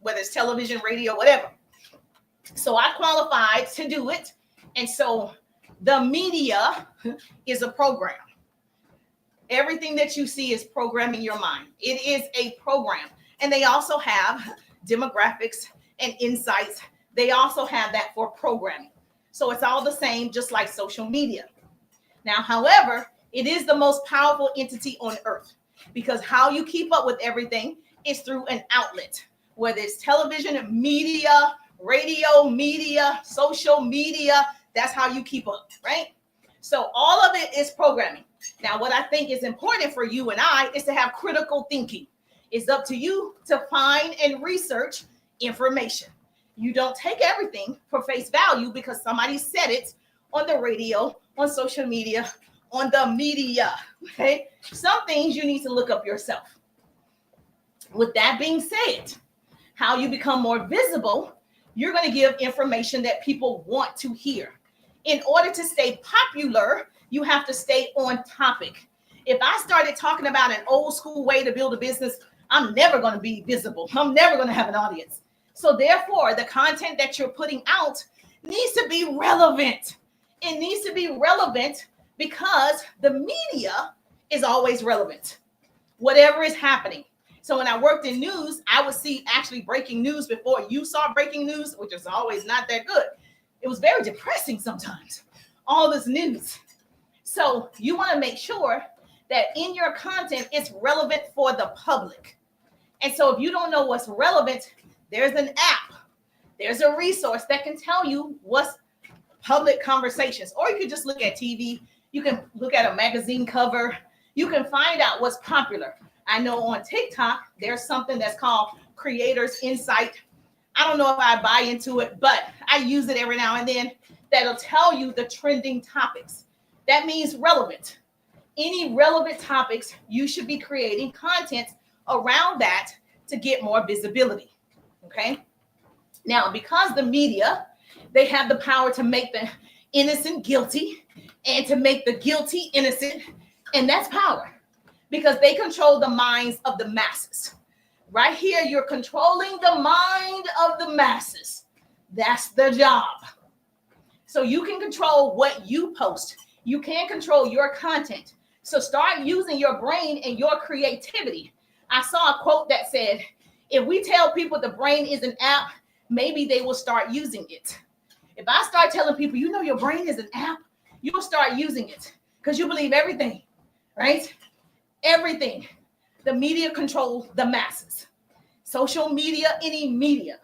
Speaker 1: whether it's television, radio, whatever. So I qualified to do it. And so the media is a program. Everything that you see is programming your mind. It is a program. And they also have demographics and insights. They also have that for programming. So it's all the same, just like social media. Now, however, it is the most powerful entity on earth, because how you keep up with everything is through an outlet, whether it's television, media, radio, media, social media. That's how you keep up, right? So all of it is programming. Now, what I think is important for you and I is to have critical thinking. It's up to you to find and research information. You don't take everything for face value because somebody said it on the radio, on social media, on the media, okay? Some things you need to look up yourself. With that being said, how you become more visible, you're going to give information that people want to hear. In order to stay popular, you have to stay on topic. If I started talking about an old school way to build a business, I'm never going to be visible. I'm never going to have an audience. So therefore, the content that you're putting out needs to be relevant. It needs to be relevant because the media is always relevant, whatever is happening. So when I worked in news, I would see actually breaking news before you saw breaking news, which is always not that good. It was very depressing sometimes, all this news. So you want to make sure that in your content, it's relevant for the public. And so if you don't know what's relevant, there's an app, there's a resource that can tell you what's public conversations, or you could just look at TV. You can look at a magazine cover. You can find out what's popular. I know on TikTok, there's something that's called Creators Insight. I don't know if I buy into it, but I use it every now and then. That'll tell you the trending topics. That means relevant. Any relevant topics, you should be creating content around that to get more visibility. Okay. Now, because the media, they have the power to make the innocent guilty and to make the guilty innocent. And that's power because they control the minds of the masses. Right here, you're controlling the mind of the masses. That's the job. So you can control what you post. You can control your content. So start using your brain and your creativity. I saw a quote that said, if we tell people the brain is an app, maybe they will start using it. If I start telling people, you know, your brain is an app, you'll start using it because you believe everything, right? Everything. The media controls the masses. Social media, any media.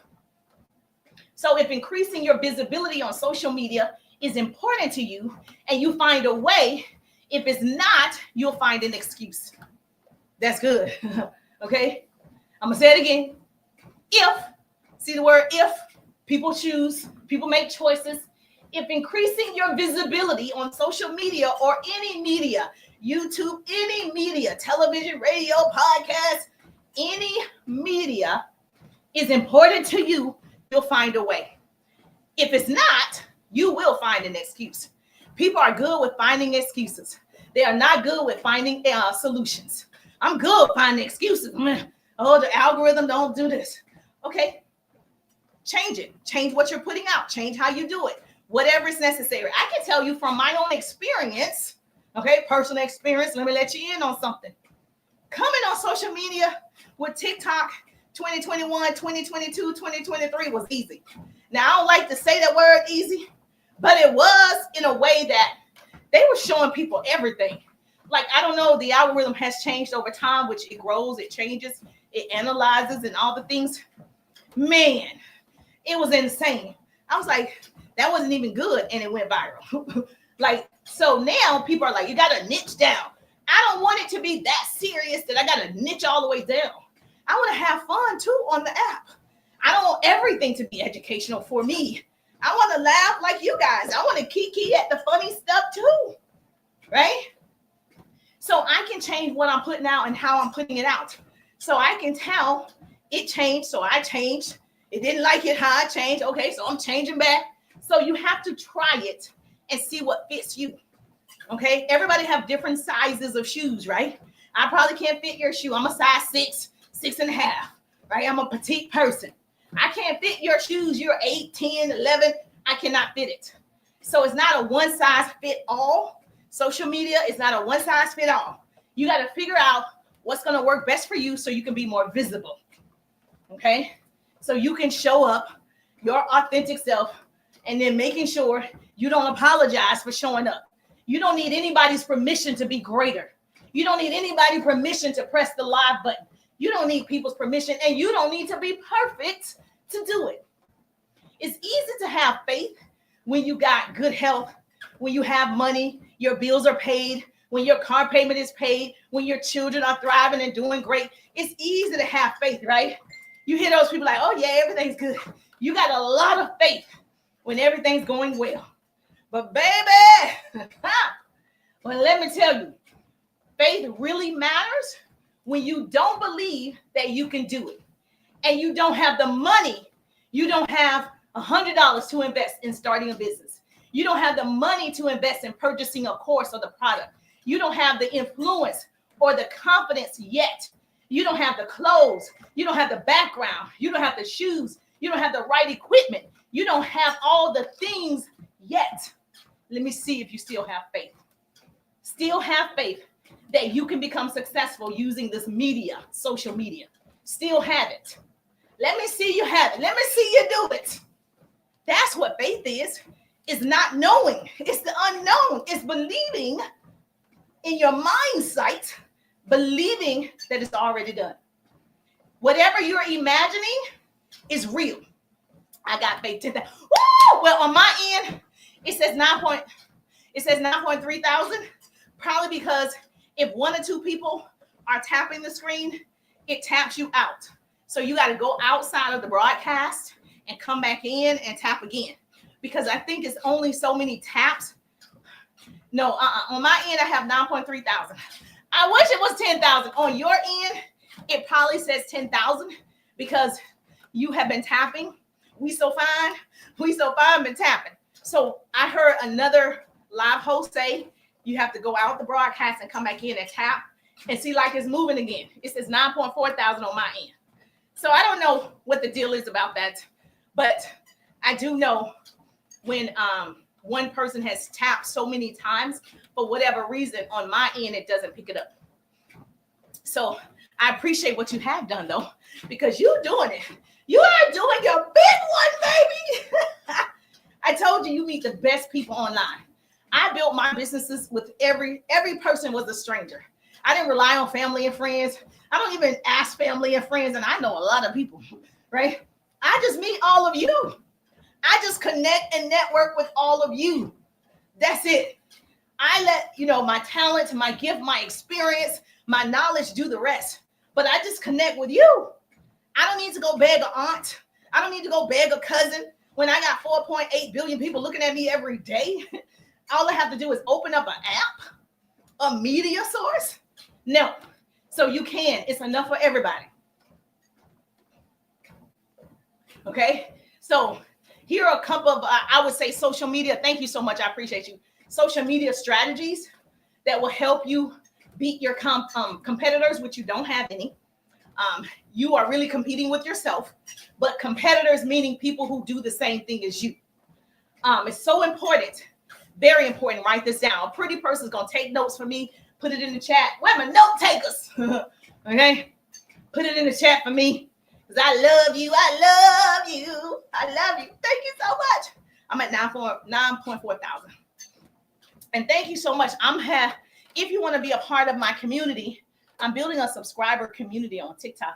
Speaker 1: So if increasing your visibility on social media is important to you and you find a way, if it's not, you'll find an excuse. That's good. Okay? I'm going to say it again. If, see the word if, people choose, people make choices. If increasing your visibility on social media or any media, YouTube, any media, television, radio, podcast, any media is important to you, you'll find a way. If it's not, You will find an excuse. People are good with finding excuses. They are not good with finding solutions. I'm good with finding excuses. Oh, the algorithm don't do this. Okay, change it. Change what you're putting out. Change how you do it. Whatever is necessary. I can tell you from my own experience, okay, personal experience. Let me let you in on something. Coming on social media with TikTok 2021, 2022, 2023 was easy. Now, I don't like to say that word easy, but it was in a way that they were showing people everything. Like, I don't know, the algorithm has changed over time, which it grows, it changes, it analyzes, and all the things. Man, it was insane. I was like, that wasn't even good, and it went viral. Like, so now people are like, you got to niche down. I don't want it to be that serious that I got to niche all the way down. I want to have fun too on the app. I don't want everything to be educational for me. I want to laugh like you guys. I want to kiki at the funny stuff too, right? So I can change what I'm putting out and how I'm putting it out. So I can tell it changed, so I changed. It didn't like it how I changed. Okay, so I'm changing back. So you have to try it and see what fits you. Okay, everybody have different sizes of shoes, right? I probably can't fit your shoe. I'm a size 6, 6.5, right? I'm a petite person. I can't fit your shoes. You're 8, 10, 11. I cannot fit it. So it's not a one size fit all. Social media is not a one size fit all. You got to figure out what's going to work best for you so you can be more visible. Okay, so you can show up your authentic self, and then making sure you don't apologize for showing up. You don't need anybody's permission to be greater. You don't need anybody's permission to press the live button. You don't need people's permission, and you don't need to be perfect to do it. It's easy to have faith when you got good health, when you have money, your bills are paid, when your car payment is paid, when your children are thriving and doing great. It's easy to have faith, right? You hear those people like, oh yeah, everything's good. You got a lot of faith when everything's going well. But baby, well, let me tell you, faith really matters when you don't believe that you can do it. And you don't have the money. You don't have $100 to invest in starting a business. You don't have the money to invest in purchasing a course or the product. You don't have the influence or the confidence yet. You don't have the clothes. You don't have the background. You don't have the shoes. You don't have the right equipment. You don't have all the things yet. Let me see if you still have faith. Still have faith that you can become successful using this media, social media. Still have it. Let me see you have it. Let me see you do it. That's what faith is. It's not knowing. It's the unknown. It's believing in your mind sight, believing that it's already done. Whatever you're imagining is real. I got faith 10,000. Well, on my end, it says 9.3 thousand. Probably because if 1 or 2 people are tapping the screen, it taps you out. So you got to go outside of the broadcast and come back in and tap again. Because I think it's only so many taps. No, on my end, I have 9.3 thousand. I wish it was 10,000. On your end, it probably says 10,000 because you have been tapping. We so fine been tapping. So I heard another live host say you have to go out the broadcast and come back in and tap and see like it's moving again. It says 9.4 thousand on my end. So I don't know what the deal is about that, but I do know when one person has tapped so many times, for whatever reason, on my end, it doesn't pick it up. So I appreciate what you have done, though, because you're doing it. You are doing your big one, baby. I told you meet the best people online. I built my businesses with every person was a stranger. I didn't rely on family and friends. I don't even ask family and friends, and I know a lot of people, right? I just meet all of you. I just connect and network with all of you. That's it. I let, my talent, my gift, my experience, my knowledge do the rest. But I just connect with you. I don't need to go beg an aunt. I don't need to go beg a cousin when I got 4.8 billion people looking at me every day. All I have to do is open up an app, a media source. No. So you can. It's enough for everybody. Okay? So Here are a couple of, I would say, social media. Thank you so much. I appreciate you. Social media strategies that will help you beat your competitors, which you don't have any. You are really competing with yourself, but competitors meaning people who do the same thing as you. It's so important, very important. Write this down. A pretty person is going to take notes for me. Put it in the chat. Where are my note takers? Okay. Put it in the chat for me. Because I love you. I love you. I love you. Thank you so much. I'm at 9.4 thousand. And thank you so much. If you want to be a part of my community, I'm building a subscriber community on TikTok.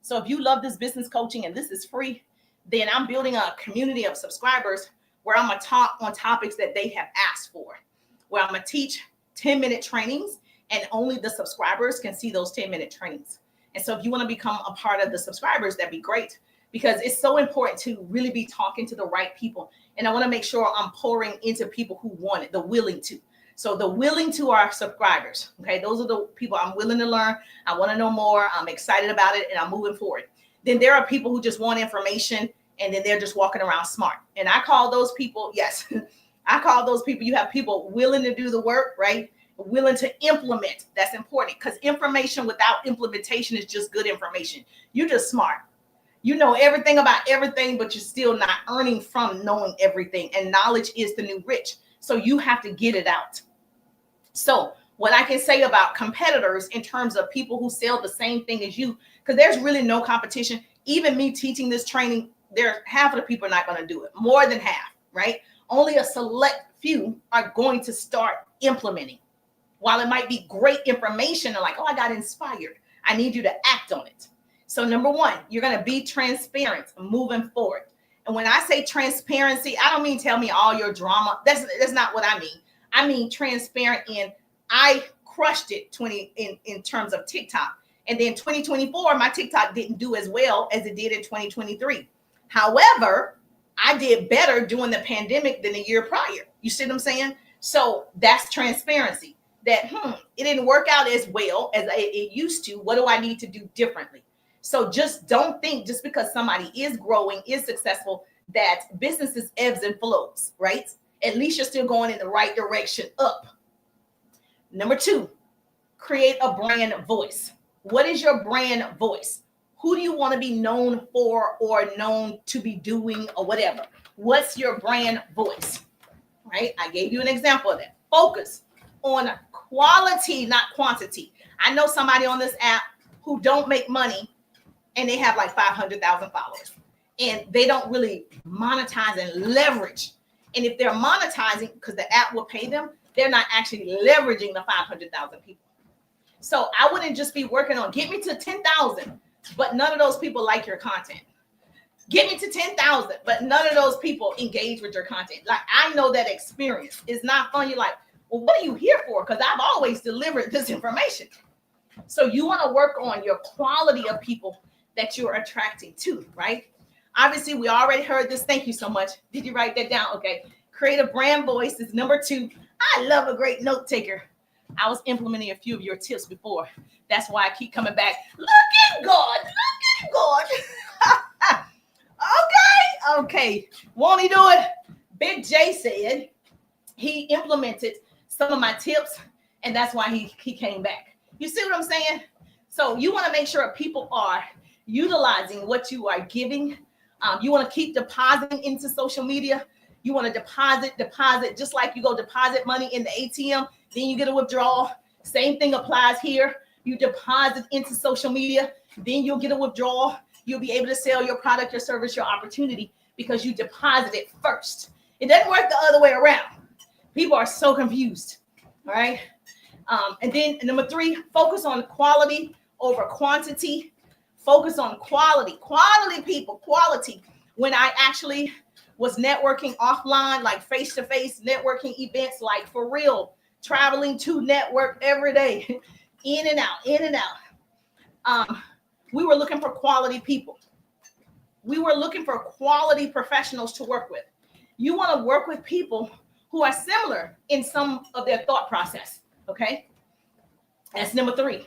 Speaker 1: So if you love this business coaching and this is free, then I'm building a community of subscribers where I'm going to talk on topics that they have asked for, where I'm going to teach 10-minute trainings, and only the subscribers can see those 10-minute trainings. And so if you want to become a part of the subscribers, that'd be great, because it's so important to really be talking to the right people. And I want to make sure I'm pouring into people who want it, the willing to. So the willing to are subscribers. Okay. Those are the people I'm willing to learn. I want to know more. I'm excited about it and I'm moving forward. Then there are people who just want information and then they're just walking around smart. And I call those people, yes, I call those people, you have people willing to do the work, right? Willing to implement. That's important, because information without implementation is just good information. You're just smart. You know everything about everything, but you're still not earning from knowing everything. And knowledge is the new rich. So you have to get it out. So what I can say about competitors in terms of people who sell the same thing as you, because there's really no competition. Even me teaching this training, half of the people are not going to do it. More than half, right? Only a select few are going to start implementing. While it might be great information, and like, oh, I got inspired. I need you to act on it. So number one, you're going to be transparent moving forward. And when I say transparency, I don't mean tell me all your drama. That's not what I mean. I mean transparent in I crushed it in terms of TikTok. And then 2024, my TikTok didn't do as well as it did in 2023. However, I did better during the pandemic than the year prior. You see what I'm saying? So that's transparency. That it didn't work out as well as it used to. What do I need to do differently? So just don't think just because somebody is growing, is successful, that businesses ebbs and flows, right? At least you're still going in the right direction, up. Number two, create a brand voice. What is your brand voice? Who do you want to be known for or known to be doing or whatever? What's your brand voice, right? I gave you an example of that. Focus on quality, not quantity. I know somebody on this app who don't make money and they have like 500,000 followers and they don't really monetize and leverage. And if they're monetizing because the app will pay them, they're not actually leveraging the 500,000 people. So I wouldn't just be working on get me to 10,000, but none of those people like your content. Get me to 10,000, but none of those people engage with your content. Like, I know that experience. It's not fun. You're like, well, what are you here for? Because I've always delivered this information. So you want to work on your quality of people that you're attracting to, right? Obviously, we already heard this. Thank you so much. Did you write that down? Okay. Create a brand voice is number two. I love a great note taker. I was implementing a few of your tips before. That's why I keep coming back. Look at God. Look at God. Okay. Won't he do it? Big J said he implemented some of my tips, and that's why he came back. You see what I'm saying? So you want to make sure people are utilizing what you are giving. You want to keep depositing into social media. You want to deposit, just like you go deposit money in the ATM, then you get a withdrawal. Same thing applies here. You deposit into social media, then you'll get a withdrawal. You'll be able to sell your product, your service, your opportunity because you deposited first. It doesn't work the other way around. People are so confused. All right. And then number three, focus on quality over quantity. Focus on quality. Quality, people, quality. When I actually was networking offline, like face-to-face networking events, like for real, traveling to network every day, in and out. We were looking for quality people. We were looking for quality professionals to work with. You want to work with people who are similar in some of their thought process, okay? That's number three.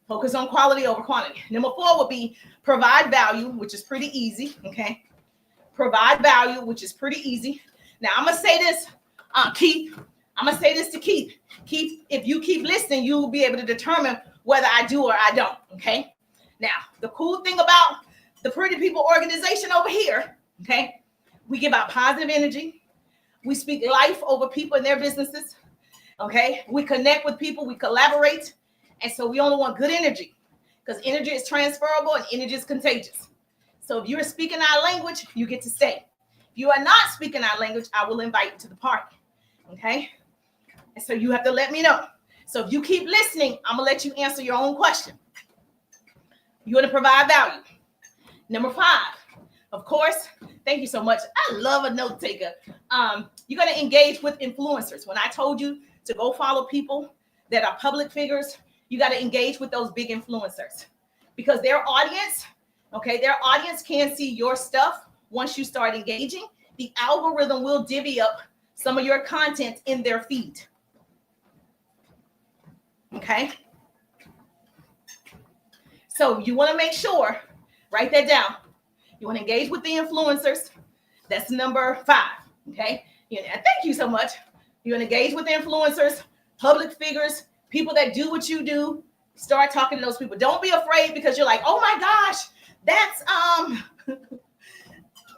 Speaker 1: Focus on quality over quantity. Number four would be provide value, which is pretty easy, okay? provide value, which is pretty easy. Now I'm gonna say this, Keith. I'm gonna say this to Keith. Keith, if you keep listening, you will be able to determine whether I do or I don't. Okay. Now, the cool thing about the Pretty People organization over here, okay, we give out positive energy. We speak life over people and their businesses. Okay. We connect with people. We collaborate. And so we only want good energy, because energy is transferable and energy is contagious. So if you're speaking our language, you get to stay. If you are not speaking our language, I will invite you to the party. Okay. And so you have to let me know. So if you keep listening, I'm going to let you answer your own question. You want to provide value. Number 5, of course, thank you so much. I love a note taker. You're going to engage with influencers. When I told you to go follow people that are public figures, you got to engage with those big influencers, because their audience can see your stuff. Once you start engaging, the algorithm will divvy up some of your content in their feed. Okay. So you want to make sure, write that down. You want to engage with the influencers. That's number 5. Okay. Thank you so much. You want to engage with the influencers, public figures, people that do what you do. Start talking to those people. Don't be afraid, because you're like, oh my gosh, that's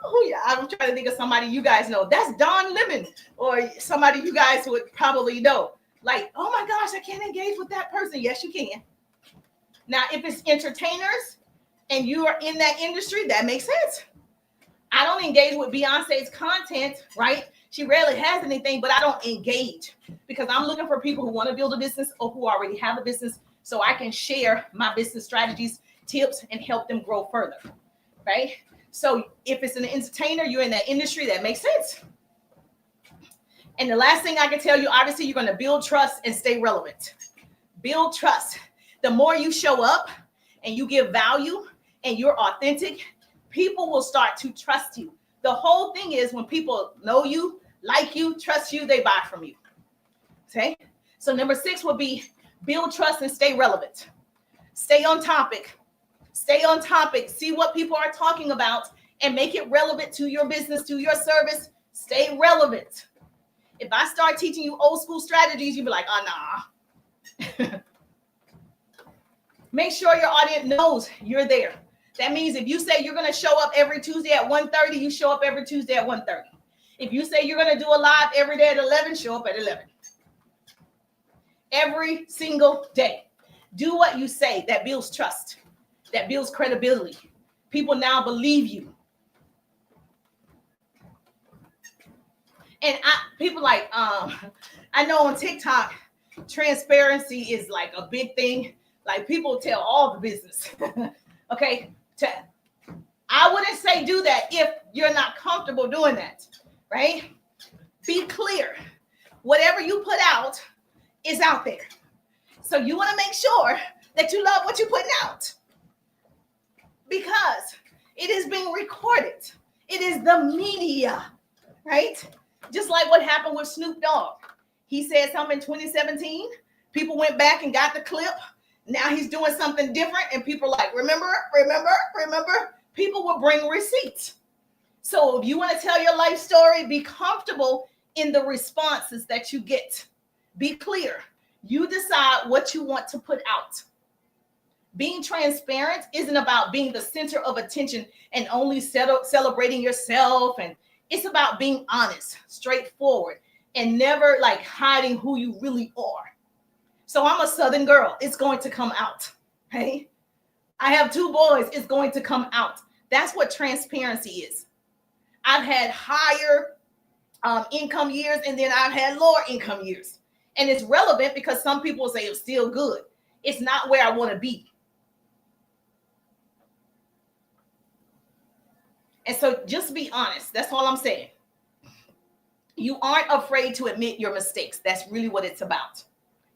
Speaker 1: oh yeah, I'm trying to think of somebody you guys know. That's Don Lemon, or somebody you guys would probably know. Like, oh my gosh, I can't engage with that person. Yes, you can. Now, if it's entertainers and you are in that industry, that makes sense. I don't engage with Beyonce's content, right? She rarely has anything, but I don't engage, because I'm looking for people who want to build a business or who already have a business, so I can share my business strategies, tips, and help them grow further, right? So if it's an entertainer, you're in that industry, that makes sense. And the last thing I can tell you, obviously, you're going to build trust and stay relevant. Build trust. The more you show up and you give value and you're authentic, people will start to trust you. The whole thing is, when people know you, like you, trust you, they buy from you. Okay. So number 6 would be build trust and stay relevant. Stay on topic. Stay on topic. See what people are talking about and make it relevant to your business, to your service. Stay relevant. If I start teaching you old school strategies, you'll be like, oh, nah. Make sure your audience knows you're there. That means if you say you're going to show up every Tuesday at 1:30, you show up every Tuesday at 1:30. If you say you're going to do a live every day at 11, show up at 11. Every single day. Do what you say. That builds trust. That builds credibility. People now believe you. And people like, I know on TikTok, transparency is like a big thing. Like, people tell all the business. Okay. I wouldn't say do that if you're not comfortable doing that, right? Be clear. Whatever you put out is out there. So you want to make sure that you love what you're putting out, because it is being recorded. It is the media, right? Just like what happened with Snoop Dogg. He said something in 2017. People went back and got the clip. Now he's doing something different, and people are like, remember. People will bring receipts. So if you want to tell your life story, be comfortable in the responses that you get. Be clear. You decide what you want to put out. Being transparent isn't about being the center of attention and only celebrating yourself. And it's about being honest, straightforward, and never like hiding who you really are. So I'm a Southern girl. It's going to come out. Hey, I have 2 boys. It's going to come out. That's what transparency is. I've had higher income years, and then I've had lower income years. And it's relevant because some people say it's still good. It's not where I want to be. And so just be honest. That's all I'm saying. You aren't afraid to admit your mistakes. That's really what it's about.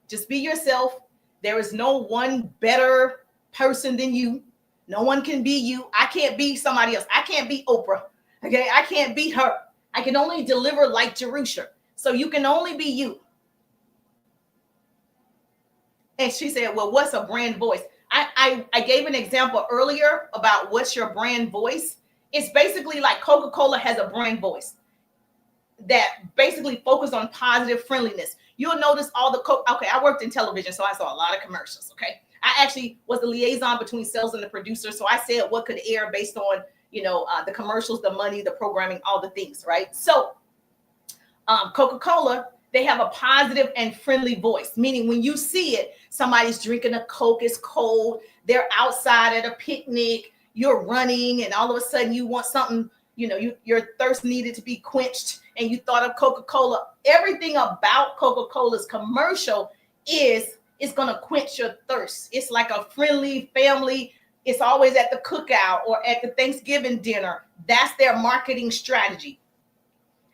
Speaker 1: Just be yourself. There is no one better person than you. No one can be you. I can't be somebody else. I can't be Oprah. Okay, I can't be her. I can only deliver like Jerusha. So you can only be you. And she said, well, what's a brand voice? I gave an example earlier about what's your brand voice. It's basically like Coca-Cola has a brand voice that basically focus on positive friendliness. You'll notice all the okay, I worked in television, so I saw a lot of commercials. Okay, I actually was the liaison between sales and the producer, so I said what could air based on the commercials, the money, the programming, all the things, right? So Coca-Cola, they have a positive and friendly voice, meaning when you see it, somebody's drinking a Coke, it's cold, they're outside at a picnic, you're running, and all of a sudden you want something, your thirst needed to be quenched, and you thought of Coca-Cola. Everything about Coca-Cola's commercial is going to quench your thirst. It's like a friendly family. It's always at the cookout or at the Thanksgiving dinner. That's their marketing strategy.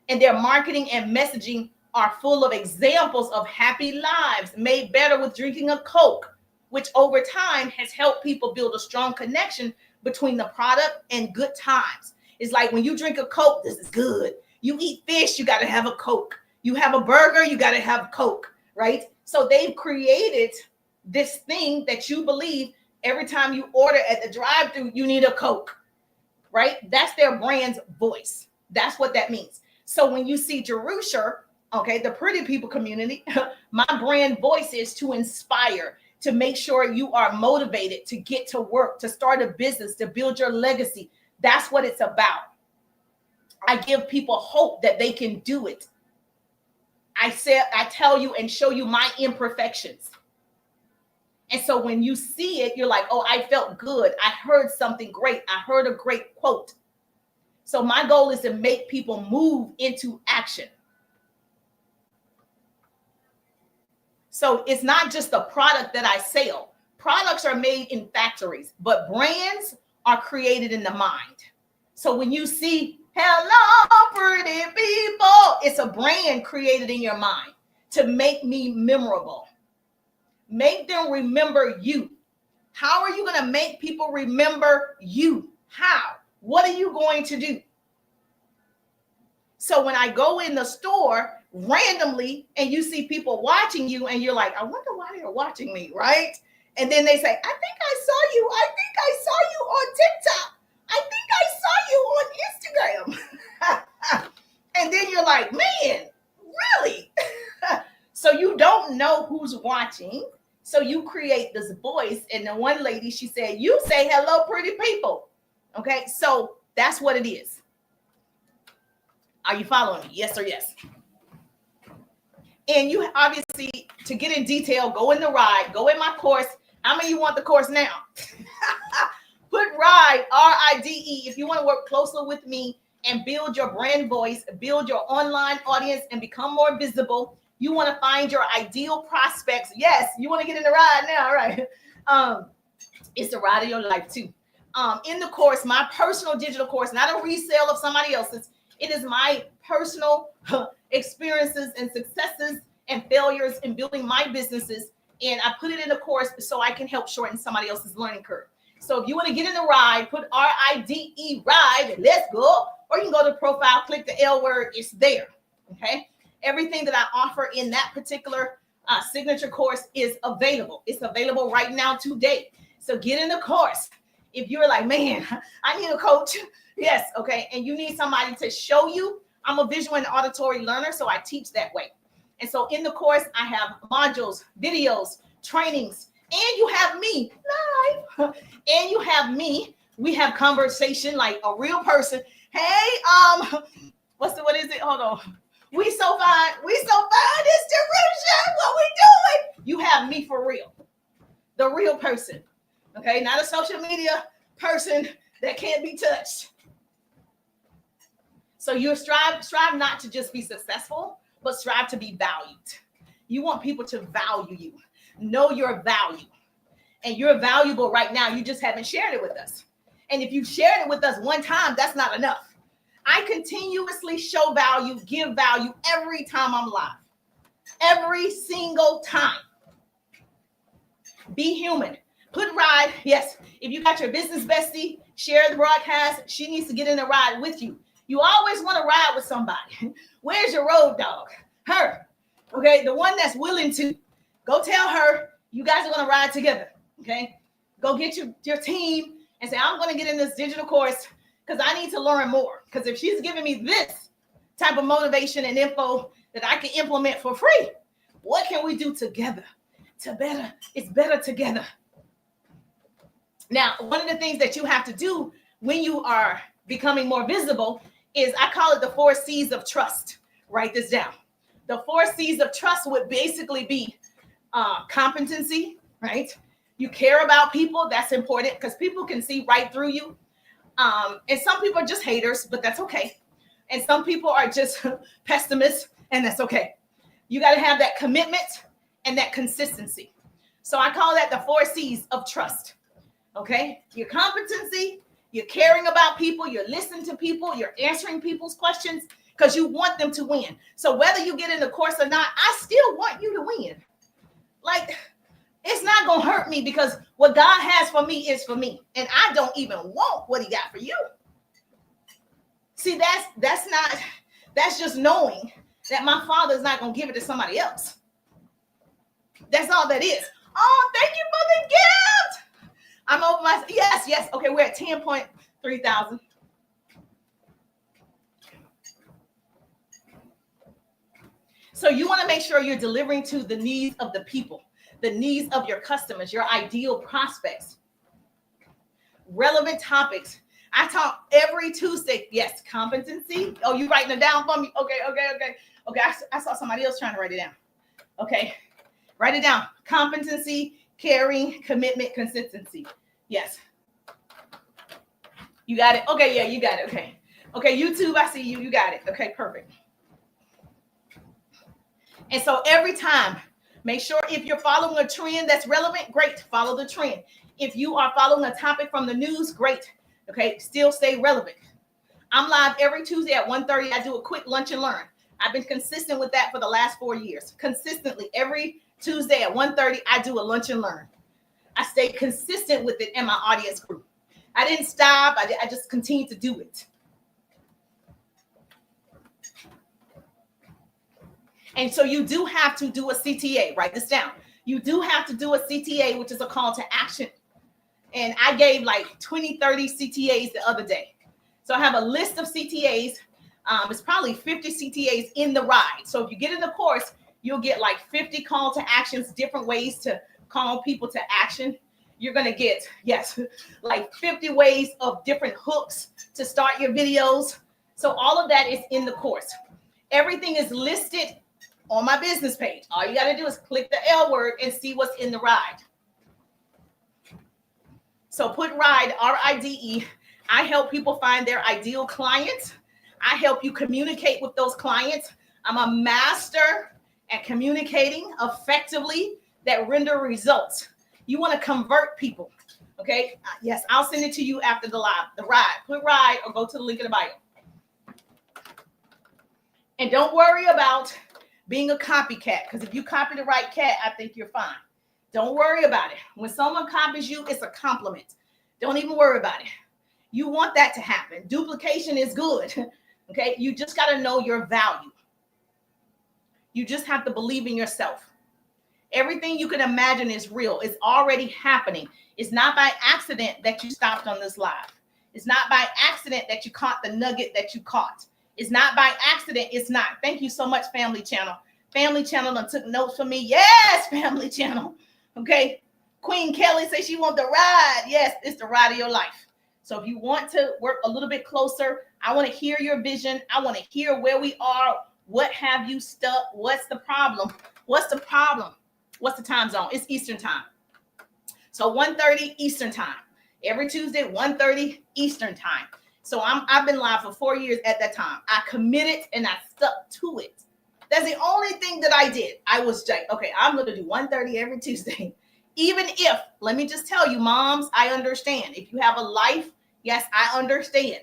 Speaker 1: And their marketing and messaging are full of examples of happy lives made better with drinking a Coke, which over time has helped people build a strong connection between the product and good times. It's like when you drink a Coke, this is good. You eat fish, you got to have a Coke. You have a burger, you got to have Coke, right? So they've created this thing that you believe every time you order at the drive-thru, you need a Coke, right? That's their brand's voice. That's what that means. So when you see Jerusha, okay, the pretty people community, my brand voice is to inspire, to make sure you are motivated to get to work, to start a business, to build your legacy. That's what it's about. I give people hope that they can do it. I tell you and show you my imperfections. And so when you see it, you're like, oh, I felt good. I heard something great. I heard a great quote. So my goal is to make people move into action. So it's not just the product that I sell. Products are made in factories, but brands are created in the mind. So when you see, hello, pretty people, it's a brand created in your mind to make me memorable. Make them remember you. How are you going to make people remember you? How? What are you going to do? So when I go in the store randomly and you see people watching you and you're like, I wonder why they're watching me, right? And then they say, I think I saw you. I think I saw you on TikTok. I think I saw you on Instagram. And then you're like, man, really? So you don't know who's watching. So you create this voice. And the one lady, she said, you say hello, pretty people. Okay, so that's what it is. Are you following me? Yes or yes? And you obviously, to get in detail, go in the ride, go in my course. How many of you want the course now? Put RIDE, RIDE, if you want to work closer with me and build your brand voice, build your online audience and become more visible. You want to find your ideal prospects. Yes, you want to get in the ride now, right? It's the ride of your life too. In the course, my personal digital course, not a resale of somebody else's. It is my personal experiences and successes and failures in building my businesses. And I put it in a course so I can help shorten somebody else's learning curve. So if you want to get in the ride, put RIDE, ride, let's go. Or you can go to profile, click the L word, it's there. Okay. Everything that I offer in that particular signature course is available. It's available right now today. So get in the course. If you're like, man, I need a coach. Yes. Okay. And you need somebody to show you. I'm a visual and auditory learner, so I teach that way. And so in the course, I have modules, videos, trainings, and you have me live. And you have me. We have conversation like a real person. Hey, what is it? Hold on. We so fine. It's Jerusha. What we doing? You have me for real. The real person. Okay, not a social media person that can't be touched. So you strive not to just be successful, but strive to be valued. You want people to value you. Know your value. And you're valuable right now. You just haven't shared it with us. And if you shared it with us one time, that's not enough. I continuously show value, give value every time I'm live. Every single time. Be human. Put ride. Yes. If you got your business bestie, share the broadcast. She needs to get in the ride with you. You always want to ride with somebody. Where's your road dog? Her. Okay. The one that's willing to. Go tell her you guys are going to ride together. Okay. Go get your team and say, I'm going to get in this digital course. because I need to learn more. Because if she's giving me this type of motivation and info that I can implement for free, what can we do together to better? It's better together. Now, one of the things that you have to do when you are becoming more visible is, I call it the 4 C's of trust. Write this down. The 4 C's of trust would basically be competency, right? You care about people. That's important because people can see right through you. And some people are just haters, but that's okay. And some people are just pessimists, and that's okay. You got to have that commitment and that consistency. So I call that the 4 C's of trust. Okay? Your competency, you're caring about people, you're listening to people, you're answering people's questions because you want them to win. So whether you get in the course or not, I still want you to win. Like, it's not going to hurt me because what God has for me is for me. And I don't even want what he got for you. See, that's just knowing that my Father's not going to give it to somebody else. That's all that is. Oh, thank you for the gift. I'm over my, yes. Okay, we're at 10.3 thousand. So you want to make sure you're delivering to the needs of the people, the needs of your customers, your ideal prospects. Relevant topics. I talk every Tuesday. Yes, competency. Oh, you writing it down for me? Okay. I saw somebody else trying to write it down. Okay, write it down. Competency, caring, commitment, consistency. Yes. You got it? Okay, yeah, you got it. Okay, YouTube, I see you. You got it. Okay, perfect. And so every time, make sure if you're following a trend that's relevant, great, follow the trend. If you are following a topic from the news, great. Okay, still stay relevant. I'm live every Tuesday at 1:30. I do a quick lunch and learn. I've been consistent with that for the last 4 years. Consistently, every Tuesday at 1:30, I do a lunch and learn. I stay consistent with it in my audience group. I didn't stop. I just continue to do it. And so you do have to do a CTA. Write this down. You do have to do a CTA, which is a call to action. And I gave like 20, 30 CTAs the other day. So I have a list of CTAs. It's probably 50 CTAs in the ride. So if you get in the course, you'll get like 50 call to actions, different ways to call people to action. You're going to get, yes, like 50 ways of different hooks to start your videos. So all of that is in the course. Everything is listed on my business page. All you got to do is click the L word and see what's in the ride. So put RIDE, R-I-D-E. I help people find their ideal clients. I help you communicate with those clients. I'm a master at communicating effectively that render results. You want to convert people, okay? Yes, I'll send it to you after the live, the ride. Put RIDE or go to the link in the bio. And don't worry about being a copycat, because if you copy the right cat, I think you're fine. Don't worry about it. When someone copies you, it's a compliment. Don't even worry about it. You want that to happen. Duplication is good. Okay. You just got to know your value. You just have to believe in yourself. Everything you can imagine is real. It's already happening. It's not by accident that you stopped on this live. It's not by accident that you caught the nugget that you caught. It's not by accident. It's not. Thank you so much, Family Channel. Family Channel done took notes for me. Yes, Family Channel. Okay. Queen Kelly says she wants the ride. Yes, it's the ride of your life. So if you want to work a little bit closer, I want to hear your vision. I want to hear where we are. What have you stuck? What's the problem? What's the problem? What's the time zone? It's Eastern time. So 1:30 Eastern time. Every Tuesday, 1:30 Eastern time. So I've been live for 4 years at that time. I committed and I stuck to it. That's the only thing that I did. I was like, okay, I'm going to do 1:30 every Tuesday. Even if, let me just tell you, moms, I understand. If you have a life, yes, I understand.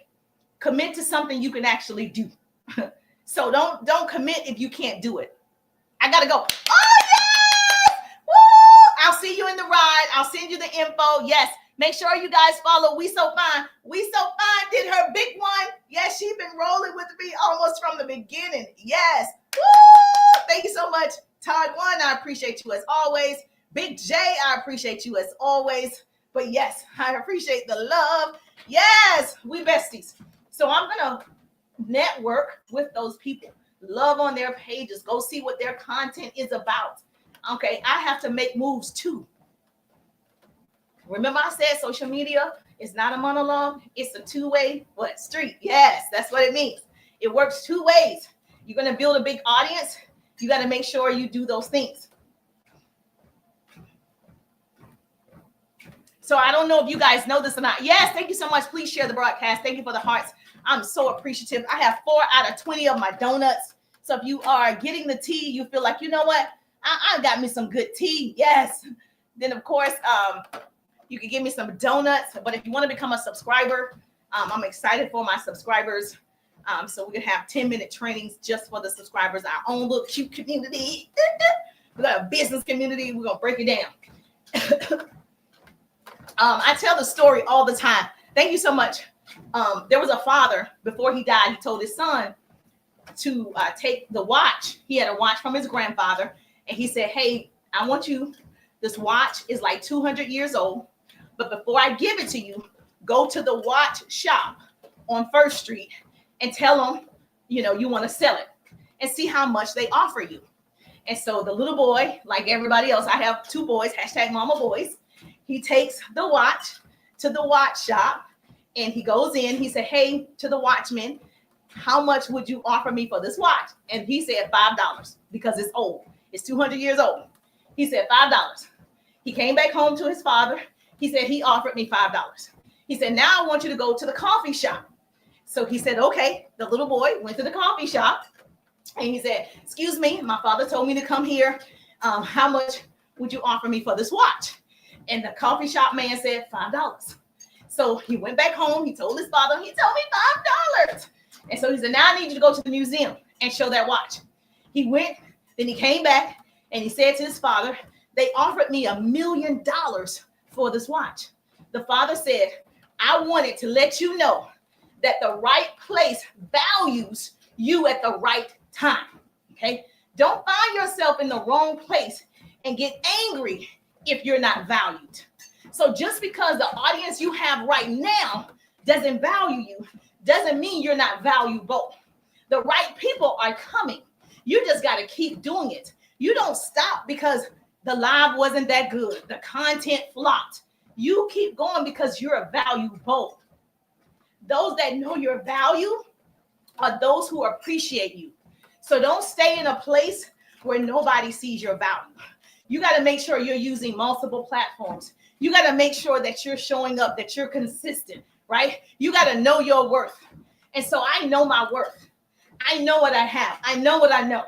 Speaker 1: Commit to something you can actually do. So don't commit if you can't do it. I got to go. Oh, yes! Woo! I'll see you in the ride. I'll send you the info. Yes. Make sure you guys follow We So Fine. We So Fine did her big one. Yes, she's been rolling with me almost from the beginning. Yes. Woo! Thank you so much. Todd One, I appreciate you as always. Big J, I appreciate you as always. But yes, I appreciate the love. Yes, we besties. So I'm going to network with those people, love on their pages, go see what their content is about. Okay, I have to make moves too. Remember I said social media is not a monologue, it's a two-way street. Yes, that's what it means. It works two ways. You're going to build a big audience. You got to make sure you do those things. So I don't know if you guys know this or not. Yes, thank you so much. Please share the broadcast. Thank you for the hearts. I'm so appreciative. I have 4 out of 20 of my donuts. So if you are getting the tea, you feel like, you know what? I got me some good tea. Yes. Then, of course, you can give me some donuts. But if you want to become a subscriber, I'm excited for my subscribers. So we can have 10-minute trainings just for the subscribers, our own little cute community. We got a business community. We're going to break it down. I tell the story all the time. Thank you so much. There was a father, before he died, he told his son to take the watch. He had a watch from his grandfather. And he said, hey, I want you, this watch is like 200 years old. But before I give it to you, go to the watch shop on First Street and tell them, you want to sell it and see how much they offer you. And so the little boy, like everybody else, I have 2 boys, #mama boys. He takes the watch to the watch shop and he goes in. He said, hey, to the watchman, how much would you offer me for this watch? And he said $5 because it's old. It's 200 years old. He said $5. He came back home to his father. He said he offered me $5. He said, now I want you to go to the coffee shop. So he said, okay. The little boy went to the coffee shop and he said, excuse me, my father told me to come here. How much would you offer me for this watch? And the coffee shop man said $5. So he went back home. He told his father, he told me $5. And so he said, now I need you to go to the museum and show that watch. He went, then he came back and he said to his father, they offered me $1 million for this watch. The father said, I wanted to let you know that the right place values you at the right time. Okay. Don't find yourself in the wrong place and get angry if you're not valued. So just because the audience you have right now doesn't value you, doesn't mean you're not valuable. The right people are coming. You just got to keep doing it. You don't stop because the live wasn't that good. The content flopped. You keep going because you're valuable. Those that know your value are those who appreciate you. So don't stay in a place where nobody sees your value. You got to make sure you're using multiple platforms. You got to make sure that you're showing up, that you're consistent, right? You got to know your worth. And so I know my worth. I know what I have. I know what I know.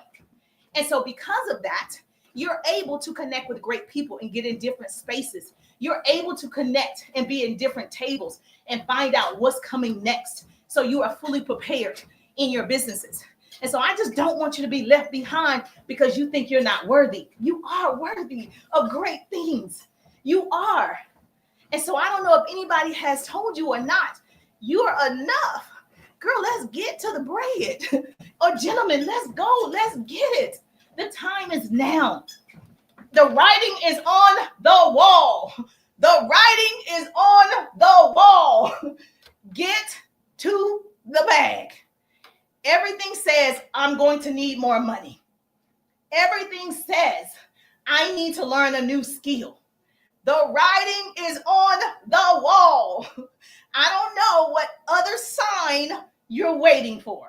Speaker 1: And so because of that, you're able to connect with great people and get in different spaces. You're able to connect and be in different tables and find out what's coming next. So you are fully prepared in your businesses. And so I just don't want you to be left behind because you think you're not worthy. You are worthy of great things. You are. And so I don't know if anybody has told you or not, you're enough. Girl, let's get to the bread. Or gentlemen, let's go. Let's get it. The time is now. The writing is on the wall. The writing is on the wall. Get to the bag. Everything says, I'm going to need more money. Everything says, I need to learn a new skill. The writing is on the wall. I don't know what other sign you're waiting for.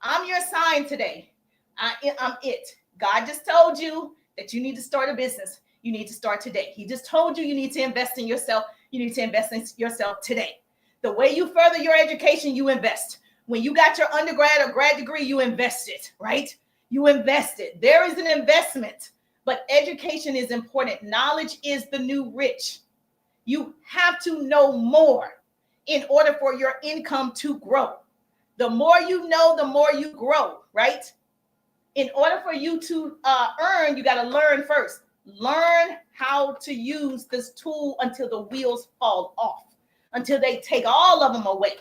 Speaker 1: I'm your sign today. I'm it. God just told you that you need to start a business. You need to start today. He just told you you need to invest in yourself. You need to invest in yourself today. The way you further your education, you invest. When you got your undergrad or grad degree, you invested, right? You invested. There is an investment, but education is important. Knowledge is the new rich. You have to know more in order for your income to grow. The more you know, the more you grow, right? In order for you to earn, you got to learn first. Learn how to use this tool until the wheels fall off, until they take all of them away.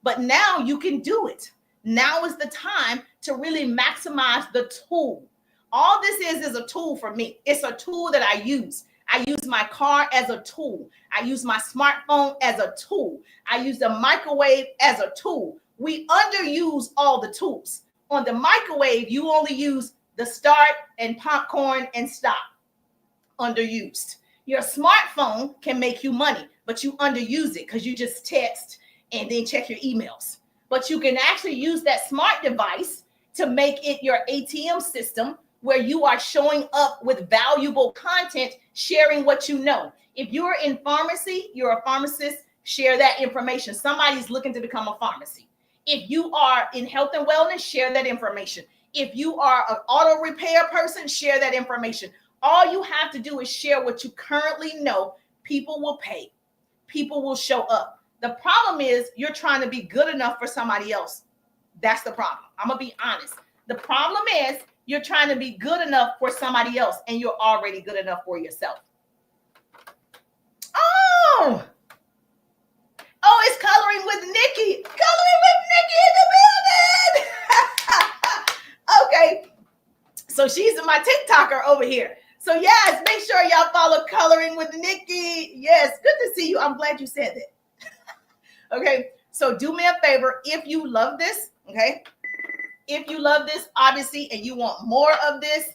Speaker 1: But now you can do it. Now is the time to really maximize the tool. All this is a tool for me. It's a tool that I use. I use my car as a tool. I use my smartphone as a tool. I use the microwave as a tool. We underuse all the tools. On the microwave, you only use the start and popcorn and stop. Underused. Your smartphone can make you money, but you underuse it because you just text and then check your emails. But you can actually use that smart device to make it your ATM system where you are showing up with valuable content, sharing what you know. If you're in pharmacy, you're a pharmacist, share that information. Somebody's looking to become a pharmacy. If you are in health and wellness, share that information. If you are an auto repair person, share that information. All you have to do is share what you currently know. People will pay. People will show up. The problem is you're trying to be good enough for somebody else. That's the problem. I'm going to be honest. The problem is you're trying to be good enough for somebody else, and you're already good enough for yourself. Oh, it's Coloring with Nikki. Coloring with Nikki in the building. Okay. So she's my TikToker over here. So yes, make sure y'all follow Coloring with Nikki. Yes, good to see you. I'm glad you said that. Okay, so do me a favor if you love this, okay? If you love this, obviously, and you want more of this,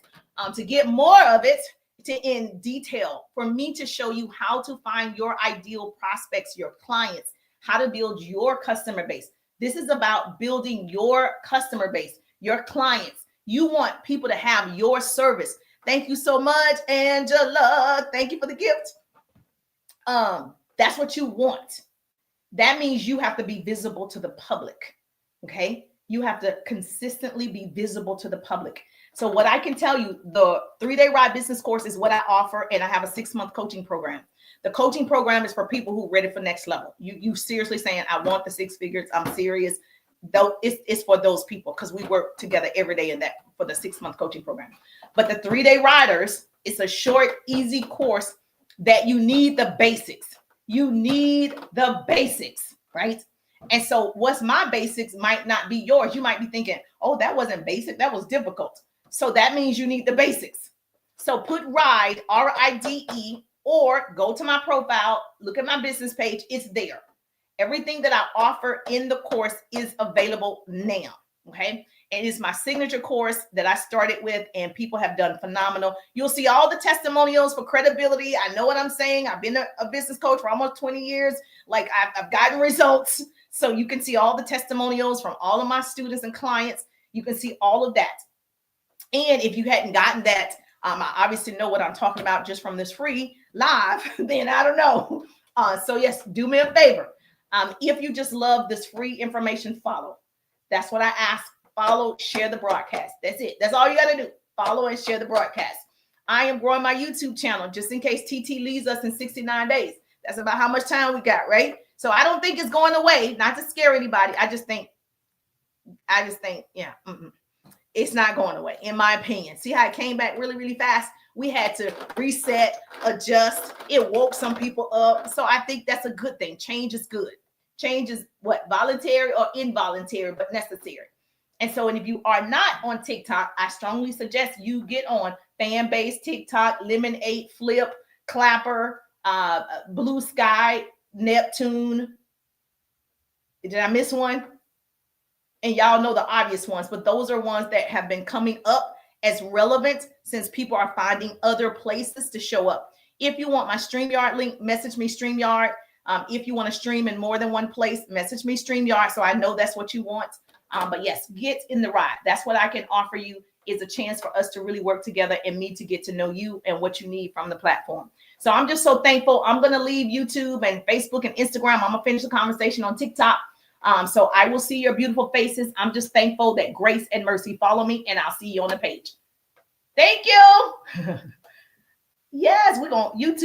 Speaker 1: to get more of it in detail, for me to show you how to find your ideal prospects, your clients, how to build your customer base. This is about building your customer base, your clients. You want people to have your service. Thank you so much, Angela. Thank you for the gift. That's what you want. That means you have to be visible to the public. Okay. You have to consistently be visible to the public. So what I can tell you, the 3-day ride business course is what I offer. And I have a 6-month coaching program. The coaching program is for people who are ready for next level. You seriously saying, I want the 6 figures. I'm serious. Though it's for those people because we work together every day in that for the 6-month coaching program. But the 3-day riders, it's a short, easy course that you need the basics. You need the basics, right? And so what's my basics might not be yours. You might be thinking, oh, that wasn't basic. That was difficult. So that means you need the basics. So put RIDE, RIDE, or go to my profile, look at my business page. It's there. Everything that I offer in the course is available now. Okay. And it's my signature course that I started with, and people have done phenomenal. You'll see all the testimonials for credibility. I know what I'm saying. I've been a business coach for almost 20 years. Like I've gotten results. So you can see all the testimonials from all of my students and clients. You can see all of that. And if you hadn't gotten that, I obviously know what I'm talking about just from this free live, then I don't know. So yes, do me a favor. If you just love this free information, follow. That's what I ask. Follow, share the broadcast. That's it. That's all you got to do. Follow and share the broadcast. I am growing my YouTube channel just in case TT leaves us in 69 days. That's about how much time we got, right? So I don't think it's going away, not to scare anybody. I just think, yeah, it's not going away, in my opinion. See how it came back really, really fast? We had to reset, adjust. It woke some people up. So I think that's a good thing. Change is good. Change is what? Voluntary or involuntary, but necessary. And so, and if you are not on TikTok, I strongly suggest you get on Fanbase, TikTok, Lemonade, Flip, Clapper, Blue Sky, Neptune. Did I miss one? And y'all know the obvious ones, but those are ones that have been coming up as relevant since people are finding other places to show up. If you want my StreamYard link, message me StreamYard. If you want to stream in more than one place, message me StreamYard so I know that's what you want. But yes, get in the ride. That's what I can offer you, is a chance for us to really work together and me to get to know you and what you need from the platform. So I'm just so thankful. I'm going to leave YouTube and Facebook and Instagram. I'm going to finish the conversation on TikTok. So I will see your beautiful faces. I'm just thankful that grace and mercy follow me, and I'll see you on the page. Thank you. Yes, we're going to YouTube.